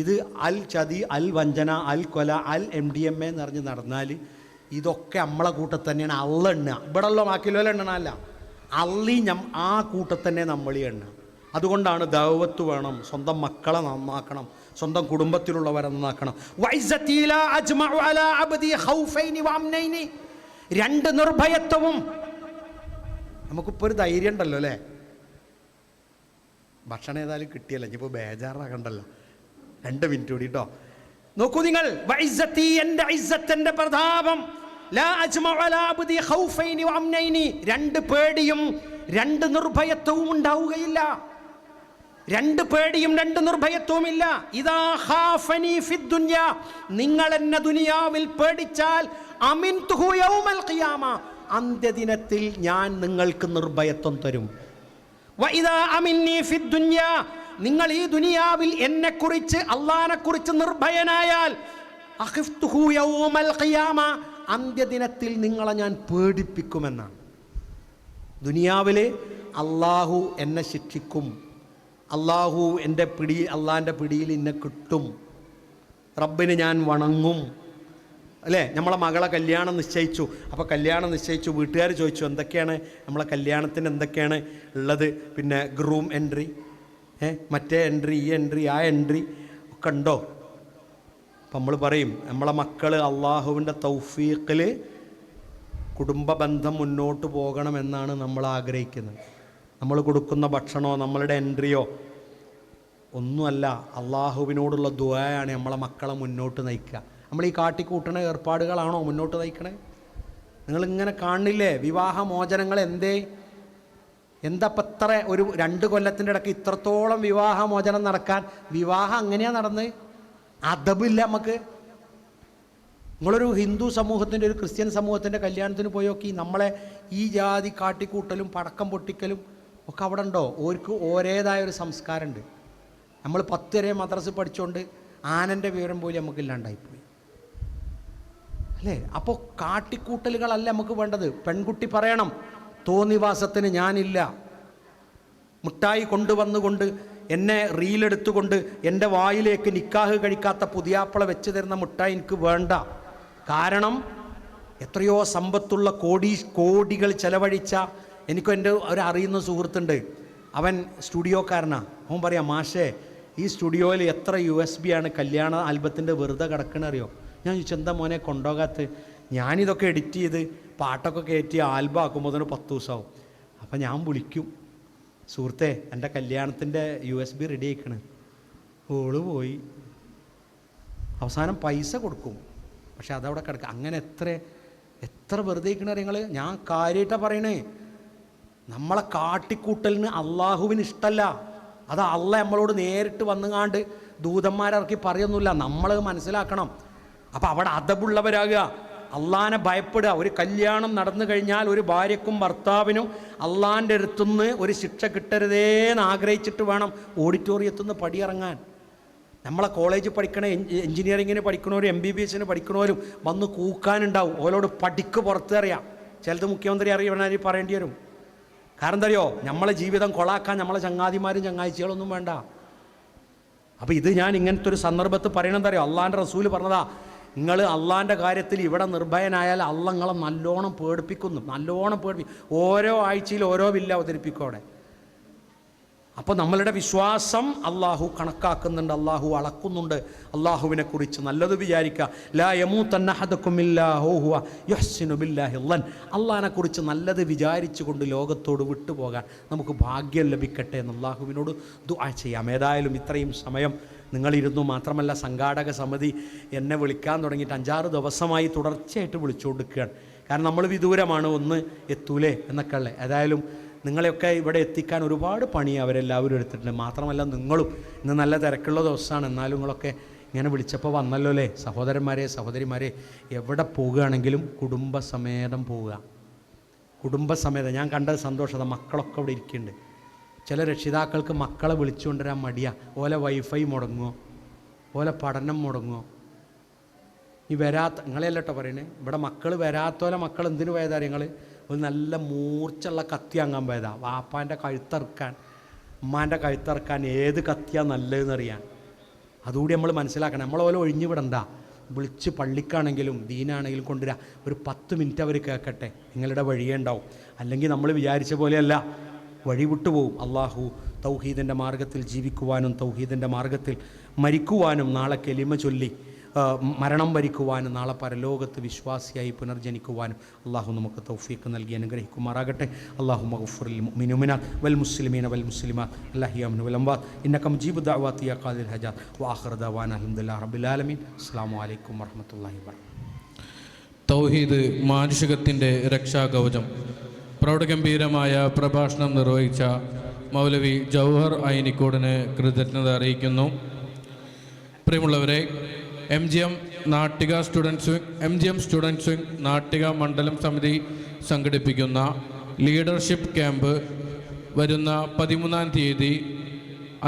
ഇത് അൽ ചതി, അൽ വഞ്ചന, അൽ കൊല, അൽ MDMA എന്ന് പറഞ്ഞ് നടന്നാൽ ഇതൊക്കെ നമ്മളെ കൂട്ടത്തിൽ തന്നെയാണ് അള്ള എണ്ണ. ഇവിടെയുള്ള ബാക്കിയുള്ള എണ്ണനല്ല, ആ കൂട്ടത്തിൽ തന്നെ നമ്മളീ എണ്ണ. അതുകൊണ്ടാണ് ദഅവത്ത് വേണം, സ്വന്തം മക്കളെ നന്നാക്കണം, സ്വന്തം കുടുംബത്തിലുള്ളവരെ നന്നാക്കണം. 2 നിർഭയത്വവും. നമുക്കിപ്പോൾ ഒരു ധൈര്യം ഉണ്ടല്ലോ അല്ലേ? ഭക്ഷണം ഏതായാലും കിട്ടിയല്ലോ, ഇനിയിപ്പോൾ ബേജാറാകണ്ടല്ലോ. 2 മിനിറ്റ് കൂടി കേട്ടോ. നോക്കൂ നിങ്ങൾ, എൻ്റെ ഇസ്സത്തിന്റെ പ്രതാപം, 2 പേടിയും 2 നിർഭയത്വവും ഉണ്ടാവുകയില്ല. 2 പേടിയും 2 നിർഭയത്വവുമില്ല. ഇദാ ഖാഫനി ഫിദ് ദുനിയ, നിങ്ങൾ എന്നെ ദുനിയാവിൽ പേടിച്ചാൽ അമിൻതുഹു യൗമൽ ഖിയാമ, അന്ത്യദിനത്തിൽ ഞാൻ നിങ്ങൾക്ക് നിർഭയത്വം തരും. വഇദാ അമിന്നി ഫിദ് ദുനിയ, നിങ്ങൾ ഈ ദുനിയാവിൽ എന്നെക്കുറിച്ച് അള്ളാഹിനെക്കുറിച്ച് നിർഭയനായാൽ അഖിഫ്തുഹു യൗമൽ ഖിയാമ, അന്ത്യദിനത്തിൽ നിങ്ങളെ ഞാൻ പേടിപ്പിക്കുമെന്നാണ്. ദുനിയാവിൽ അള്ളാഹു എന്നെ ശിക്ഷിക്കും, അള്ളാഹു അള്ളാഹിൻ്റെ പിടിയിൽ എന്നെ കിട്ടും, റബ്ബിന് ഞാൻ വണങ്ങും അല്ലേ? നമ്മളെ മകളെ കല്യാണം നിശ്ചയിച്ചു. അപ്പോൾ കല്യാണം നിശ്ചയിച്ചു, വീട്ടുകാർ ചോദിച്ചു എന്തൊക്കെയാണ് നമ്മളെ കല്യാണത്തിന് എന്തൊക്കെയാണ് ഉള്ളത്, പിന്നെ ഗ്രൂം എൻട്രി, മറ്റേ എൻട്രി, ഈ എൻട്രി, ആ എൻട്രി ഒക്കെ ഉണ്ടോ? അപ്പം നമ്മൾ പറയും നമ്മളെ മക്കൾ അള്ളാഹുവിൻ്റെ തൗഫീഖിൽ കുടുംബ ബന്ധം മുന്നോട്ട് പോകണമെന്നാണ് നമ്മൾ ആഗ്രഹിക്കുന്നത്. നമ്മൾ കൊടുക്കുന്ന ഭക്ഷണമോ നമ്മളുടെ എൻട്രിയോ ഒന്നുമല്ല, അള്ളാഹുവിനോടുള്ള ദുആയാണ് നമ്മളെ മക്കളെ മുന്നോട്ട് നയിക്കുക. നമ്മൾ ഈ കാട്ടിക്കൂട്ടണ ഏർപ്പാടുകളാണോ മുന്നോട്ട് നയിക്കണേ? നിങ്ങളിങ്ങനെ കാണില്ലേ വിവാഹമോചനങ്ങൾ? എന്താ ഇത്ര ഒരു 2 കൊല്ലത്തിൻ്റെ ഇടയ്ക്ക് ഇത്രത്തോളം വിവാഹമോചനം നടക്കാൻ? വിവാഹം അങ്ങനെയാണ് നടന്നത്, അദബില്ല നമുക്ക്. നിങ്ങളൊരു ഹിന്ദു സമൂഹത്തിൻ്റെ, ഒരു ക്രിസ്ത്യൻ സമൂഹത്തിൻ്റെ കല്യാണത്തിന് പോയി നോക്കി, നമ്മളെ ഈ ജാതി കാട്ടിക്കൂട്ടലും പടക്കം പൊട്ടിക്കലും ഒക്കെ അവിടെ ഉണ്ടോ? ഓർക്ക് ഓരേതായൊരു സംസ്കാരമുണ്ട്. നമ്മൾ 10 വരെ മദ്രസ പഠിച്ചുകൊണ്ട് ആനൻ്റെ വിവരം പോലും നമുക്കില്ലാണ്ടായിപ്പോയി അല്ലേ? അപ്പോൾ കാട്ടിക്കൂട്ടലുകളല്ല നമുക്ക് വേണ്ടത്. പെൺകുട്ടി പറയണം തോന്നിവാസത്തിന് ഞാനില്ല, മുട്ടായി കൊണ്ടുവന്നുകൊണ്ട് എന്നെ റീലെടുത്തുകൊണ്ട് എൻ്റെ വായിലേക്ക് നിക്കാഹ് കഴിക്കാത്ത പുതിയാപ്പള വെച്ച് തരുന്ന മുട്ടായി എനിക്ക് വേണ്ട. കാരണം എത്രയോ സമ്പത്തുള്ള കോടികൾ ചെലവഴിച്ച എൻ്റെ ഒരു അറിയുന്ന സുഹൃത്തുണ്ട്, അവൻ സ്റ്റുഡിയോക്കാരനാണ്. അവൻ പറയാം മാഷേ ഈ സ്റ്റുഡിയോയിൽ എത്ര USB ആണ് കല്യാണ ആൽബത്തിൻ്റെ വെറുതെ കിടക്കണറിയോ? ഞാൻ ചോദിച്ചു എന്താ മോനെ കൊണ്ടുപോകാത്ത? ഞാനിതൊക്കെ എഡിറ്റ് ചെയ്ത് പാട്ടൊക്കെ കയറ്റി ആൽബം ആക്കുമ്പോൾ തന്നെ 10 ദിവസമാവും. അപ്പം ഞാൻ വിളിക്കും, സുഹൃത്തേ എൻ്റെ കല്യാണത്തിൻ്റെ USB റെഡി ആയിക്കണ്. ഓള് പോയി. അവസാനം പൈസ കൊടുക്കും, പക്ഷെ അതവിടെ കിടക്കുക. അങ്ങനെ എത്ര വെറുതെ ഇരിക്കണ നിങ്ങൾ. ഞാൻ കാര്യമായിട്ടാണ് പറയണേ. നമ്മളെ കാട്ടിക്കൂട്ടലിന് അള്ളാഹുവിന് ഇഷ്ടമല്ല. അത് അള്ളാഹ് നമ്മളോട് നേരിട്ട് വന്നുകാണ്ട് ദൂതന്മാരിറക്കി പറയൊന്നുമില്ല. നമ്മളത് മനസ്സിലാക്കണം. അപ്പോൾ അവിടെ അദബുള്ളവരാകുക, അള്ളാഹിനെ ഭയപ്പെടുക. ഒരു കല്യാണം നടന്നു കഴിഞ്ഞാൽ ഒരു ഭാര്യക്കും ഭർത്താവിനും അള്ളാഹിൻ്റെ അടുത്തുനിന്ന് ഒരു ശിക്ഷ കിട്ടരുതേന്ന് ആഗ്രഹിച്ചിട്ട് വേണം ഓഡിറ്റോറിയത്തിൽ നിന്ന് പടിയിറങ്ങാൻ. നമ്മളെ കോളേജിൽ പഠിക്കണ എഞ്ചിനീയറിങ്ങിന് പഠിക്കണവരും MBBS പഠിക്കണവരും വന്ന് കൂക്കാനുണ്ടാവും. ഓരോട് പഠിക്ക് പുറത്തേറിയാം. ചിലത് മുഖ്യമന്ത്രി അറിയണമാതിരി പറയേണ്ടി വരും. കാരണം എന്താ അറിയോ, നമ്മളെ ജീവിതം കൊളാക്കാൻ നമ്മളെ ചങ്ങാതിമാരും ചങ്ങാഴ്ചകളൊന്നും വേണ്ട. അപ്പോൾ ഇത് ഞാൻ ഇങ്ങനത്തെ ഒരു സന്ദർഭത്തിൽ പറയണമെന്താ അറിയോ, അള്ളാഹിൻ്റെ റസൂല് പറഞ്ഞതാ, നിങ്ങൾ അള്ളാഹിൻ്റെ കാര്യത്തിൽ ഇവിടെ നിർഭയനായാൽ അള്ളാഹ് നിങ്ങളെ നല്ലോണം പേടിപ്പിക്കുന്നു. ഓരോ ആഴ്ചയിൽ ഓരോ വില്ല അവതരിപ്പിക്കും അവിടെ. അപ്പോൾ നമ്മളുടെ വിശ്വാസം അള്ളാഹു കണക്കാക്കുന്നുണ്ട്, അള്ളാഹു അളക്കുന്നുണ്ട്. അള്ളാഹുവിനെ കുറിച്ച് നല്ലത് വിചാരിക്കുക. ലാ യമൂതന്ന അഹദുക്കും ഇല്ലാ ഹുവ യുഹ്സിനു ബില്ലാഹി ളൻ. അള്ളാഹിനെ കുറിച്ച് നല്ലത് വിചാരിച്ചുകൊണ്ട് ലോകത്തോട് വിട്ടുപോകാൻ നമുക്ക് ഭാഗ്യം ലഭിക്കട്ടെ എന്ന് അള്ളാഹുവിനോട് ദുആ ചെയ്യാം. ഏതായാലും ഇത്രയും സമയം നിങ്ങളിരുന്നു. മാത്രമല്ല സംഘാടക സമിതി എന്നെ വിളിക്കാൻ തുടങ്ങിയിട്ട് 5-6 ദിവസമായി തുടർച്ചയായിട്ട് വിളിച്ചുകൊണ്ടിരിക്കുകയാണ്. കാരണം നമ്മൾ വിദൂരമാണ്, ഒന്ന് എത്തൂലേ എന്നൊക്കെ ഉള്ളത്. ഏതായാലും നിങ്ങളെയൊക്കെ ഇവിടെ എത്തിക്കാൻ ഒരുപാട് പണി അവരെല്ലാവരും എടുത്തിട്ടുണ്ട്. മാത്രമല്ല നിങ്ങളും ഇന്ന് നല്ല തിരക്കുള്ള ദിവസമാണ്, എന്നാലും നിങ്ങളൊക്കെ ഇങ്ങനെ വിളിച്ചപ്പോൾ വന്നല്ലോ അല്ലേ. സഹോദരന്മാരെ സഹോദരിമാരെ, എവിടെ പോവുകയാണെങ്കിലും കുടുംബസമേതം പോവുക. കുടുംബസമേതം ഞാൻ കണ്ടത് സന്തോഷത. മക്കളൊക്കെ ഇവിടെ ഇരിക്കുന്നുണ്ട്. ചില രക്ഷിതാക്കൾക്ക് മക്കളെ വിളിച്ചുകൊണ്ടുവരാൻ മടിയാണ്. ഓലെ വൈഫൈ മുടങ്ങുമോ, ഓലെ പഠനം മുടങ്ങുമോ. ഈ വരാത്ത നിങ്ങളെയല്ല കേട്ടോ പറയണേ, ഇവിടെ മക്കൾ വരാത്തോലെ മക്കൾ എന്തിനു പോയതാ നിങ്ങൾ? ഒരു നല്ല മൂർച്ചുള്ള കത്തി വാങ്ങാൻ പോയതാ. വാപ്പാൻ്റെ കഴുത്തറുക്കാൻ, ഉമ്മാൻ്റെ കഴുത്തറുക്കാൻ ഏത് കത്തിയാണ് നല്ലതെന്നറിയാൻ. അതുകൂടി നമ്മൾ മനസ്സിലാക്കണം. നമ്മളോലെ ഒഴിഞ്ഞു വിടണ്ട. വിളിച്ച് പള്ളിക്കാണെങ്കിലും ദീനാണെങ്കിലും കൊണ്ടുവരാ. ഒരു 10 മിനിറ്റ് അവർ കേൾക്കട്ടെ, നിങ്ങളുടെ വഴിയേ ഉണ്ടാവും. അല്ലെങ്കിൽ നമ്മൾ വിചാരിച്ച പോലെയല്ല, വഴി വിട്ടുപോകും. അള്ളാഹു തൗഹീദിൻ്റെ മാർഗത്തിൽ ജീവിക്കുവാനും തൗഹീദിൻ്റെ മാർഗത്തിൽ മരിക്കുവാനും നാളെ കലിമ ചൊല്ലി മരണം വരിക്കുവാനും നാളെ പരലോകത്ത് വിശ്വാസിയായി പുനർജനിക്കുവാനും അള്ളാഹു നമുക്ക് തൗഫീഖ് നൽകി അനുഗ്രഹിക്കുമാറാകട്ടെ. അള്ളാഹു മഗ്ഫിറിൽ മുഅ്മിനീന വൽ മുസ്ലിമീന വൽ മുസ്ലിമാത്ത് അല്ലാഹു വൽ അംവാത്ത് ഇന്നക മുജീബു ദഅവാതി യാ ഖാദിൽ ഹജാത്ത് വആഖിറു ദഅവാന അൽഹംദുലില്ലാഹി റബ്ബിൽ ആലമീൻ. അസ്സലാമു അലൈക്കും വറഹ്മത്തുള്ളാഹി വബറകാതുഹു. തൗഹീദ് മാനുഷികത്തിൻ്റെ രക്ഷാകവചം പ്രൗഢഗംഭീരമായ പ്രഭാഷണം നിർവഹിച്ച മൗലവി ജൗഹർ ഐനിക്കോടിന് കൃതജ്ഞത അറിയിക്കുന്നു. പ്രിയമുള്ളവരെ, MGM സ്റ്റുഡൻസ് വിങ് നാട്ടിക മണ്ഡലം സമിതി സംഘടിപ്പിക്കുന്ന ലീഡർഷിപ്പ് ക്യാമ്പ് വരുന്ന 13-ാം തീയതി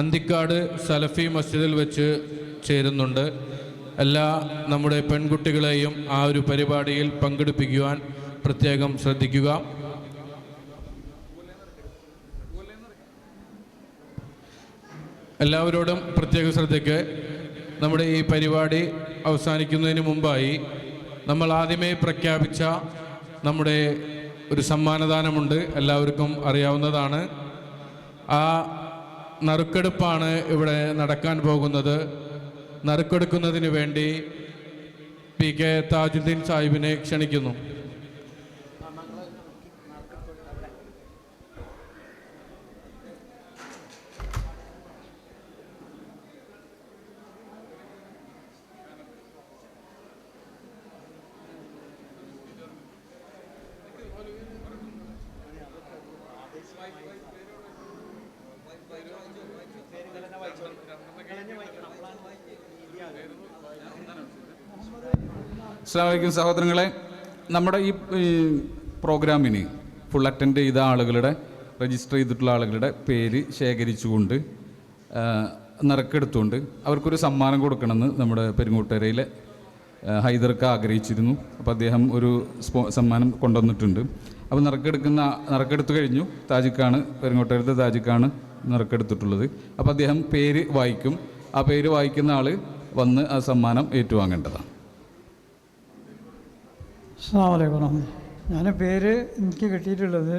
അന്തിക്കാട് സലഫി മസ്ജിദിൽ വെച്ച് ചേരുന്നുണ്ട്. എല്ലാ നമ്മുടെ പെൺകുട്ടികളെയും ആ ഒരു പരിപാടിയിൽ പങ്കെടുപ്പിക്കുവാൻ പ്രത്യേകം ശ്രദ്ധിക്കുക. എല്ലാവരോടും പ്രത്യേക ശ്രദ്ധയ്ക്ക്. നമ്മുടെ ഈ പരിപാടി അവസാനിക്കുന്നതിന് മുമ്പായി നമ്മൾ ആദ്യമേ പ്രഖ്യാപിച്ച നമ്മുടെ ഒരു സമ്മാനദാനമുണ്ട്, എല്ലാവർക്കും അറിയാവുന്നതാണ്. ആ നറുക്കെടുപ്പാണ് ഇവിടെ നടക്കാൻ പോകുന്നത്. നറുക്കെടുക്കുന്നതിന് വേണ്ടി PK താജുദ്ദീൻ സാഹിബിനെ ക്ഷണിക്കുന്നു. അസ്സലാമു അലൈക്കും സഹോദരങ്ങളെ. നമ്മുടെ ഈ പ്രോഗ്രാമിന് ഫുൾ അറ്റൻഡ് ചെയ്ത ആളുകളുടെ, രജിസ്റ്റർ ചെയ്തിട്ടുള്ള ആളുകളുടെ പേര് ശേഖരിച്ചുകൊണ്ട് നറുക്കെടുത്തുകൊണ്ട് അവർക്കൊരു സമ്മാനം കൊടുക്കണമെന്ന് നമ്മുടെ പെരുങ്ങോട്ടുകരയിലെ ഹൈദർക്ക് ആഗ്രഹിച്ചിരുന്നു. അപ്പോൾ അദ്ദേഹം ഒരു സമ്മാനം കൊണ്ടുവന്നിട്ടുണ്ട്. അപ്പോൾ നറുക്കെടുത്ത് കഴിഞ്ഞു. താജിക്കാണ്, പെരുങ്ങോട്ടുകരത്തെ താജിക്കാണ് നറുക്കെടുത്തിട്ടുള്ളത്. അപ്പോൾ അദ്ദേഹം പേര് വായിക്കും. ആ പേര് വായിക്കുന്ന ആൾ വന്ന് ആ സമ്മാനം ഏറ്റുവാങ്ങേണ്ടതാണ്. അസ്സലാമു അലൈക്കും വറഹ്മത്തുള്ളാഹി. ഞാൻ പേര് എനിക്ക് കിട്ടിയിട്ടുള്ളത്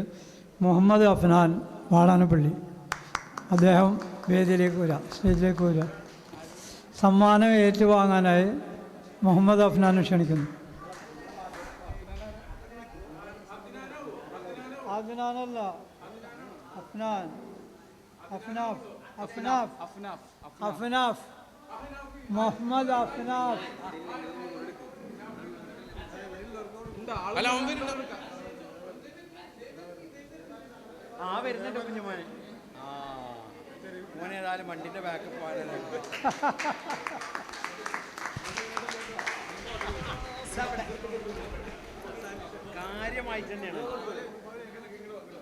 മുഹമ്മദ് അഫ്നാൻ വാളാനപ്പള്ളി. അദ്ദേഹം സ്റ്റേജിലേക്ക് വരിക. സമ്മാനം ഏറ്റുവാങ്ങാനായി മുഹമ്മദ് അഫ്നാൻ ക്ഷണിക്കുന്നു. അദ്നാനല്ല, അഫ്നാൻ, അഫ്നാഫ്, അഫ്നാഫ്, അഫ്നാഫ്, മുഹമ്മദ് അഫ്നാഫ്. ആ വരുന്നുണ്ട് കുഞ്ഞുമോനെ. ആ മോനെ ഏതായാലും വണ്ടിൻ്റെ ബാക്കപ്പ് പാടല്ലേ. കാര്യമായിട്ട് തന്നെയാണ്.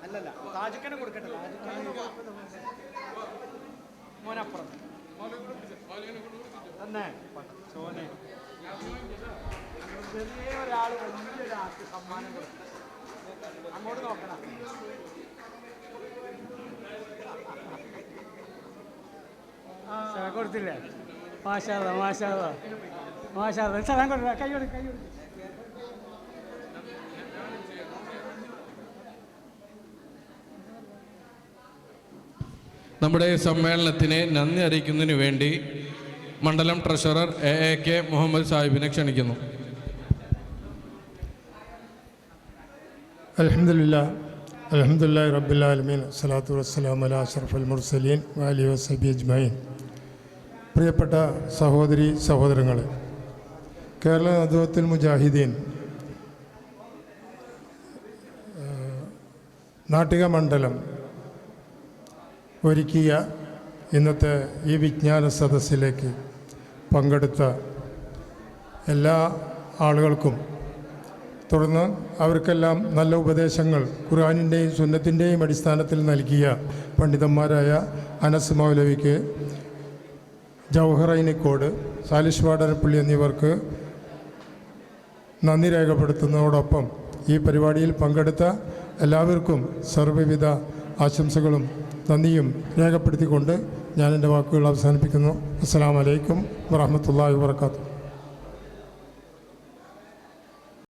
അല്ലല്ല, താജുക്കനെ കൊടുക്കട്ടെ. മോനപ്പുറം തന്നെ സോനെ ചെറിയ ഒരാൾ വലിയൊരാൾക്ക് സമ്മാനം കൊടുക്കും. അങ്ങോട്ട് നോക്കണം. കൊടുത്തില്ലേ? മാഷാല്ലാ, മാഷാല്ലാ, മാഷാല്ലാ. സ്ഥലം കൊടുക്കുക. കൈ കൊടുക്കുക, കൈ കൊടുക്കുക. നമ്മുടെ സമ്മേളനത്തിന് നന്ദി അറിയിക്കുന്നതിന് വേണ്ടി മണ്ഡലം ട്രഷറർ AK മുഹമ്മദ് സാഹിബിനെ ക്ഷണിക്കുന്നു. അൽഹംദുലില്ലാഹി റബ്ബിൽ ആലമീൻ സ്വലാത്തു വസ്സലാമു അലാ അഷ്റഫിൽ മുർസലീൻ വഅലിഹി വസഹ്ബിഹി അജ്മഈൻ. പ്രിയപ്പെട്ട സഹോദരി സഹോദരങ്ങളെ, കേരള നദ്വത്തുൽ മുജാഹിദീൻ നാട്ടിക മണ്ഡലം ഒരുക്കിയ ഇന്നത്തെ ഈ വിജ്ഞാന സദസ്സിലേക്ക് പങ്കെടുത്ത എല്ലാ ആളുകൾക്കും, തുടർന്ന് അവർക്കെല്ലാം നല്ല ഉപദേശങ്ങൾ ഖുർആനിൻ്റെയും സുന്നത്തിൻ്റെയും അടിസ്ഥാനത്തിൽ നൽകിയ പണ്ഡിതന്മാരായ അനസ് മൗലവിക്ക്, ജൗഹറൈനിക്കോട്, സാലിഷ് വാടനപ്പള്ളി എന്നിവർക്ക് നന്ദി രേഖപ്പെടുത്തുന്നതോടൊപ്പം ഈ പരിപാടിയിൽ പങ്കെടുത്ത എല്ലാവർക്കും സർവ്വവിധ ആശംസകളും നന്ദിയും രേഖപ്പെടുത്തിക്കൊണ്ട് ഞാൻ എൻ്റെ വാക്കുകൾ അവസാനിപ്പിക്കുന്നു. അസ്സലാമു അലൈക്കും വറഹ്മത്തുള്ളാഹി വബറകാതുഹു.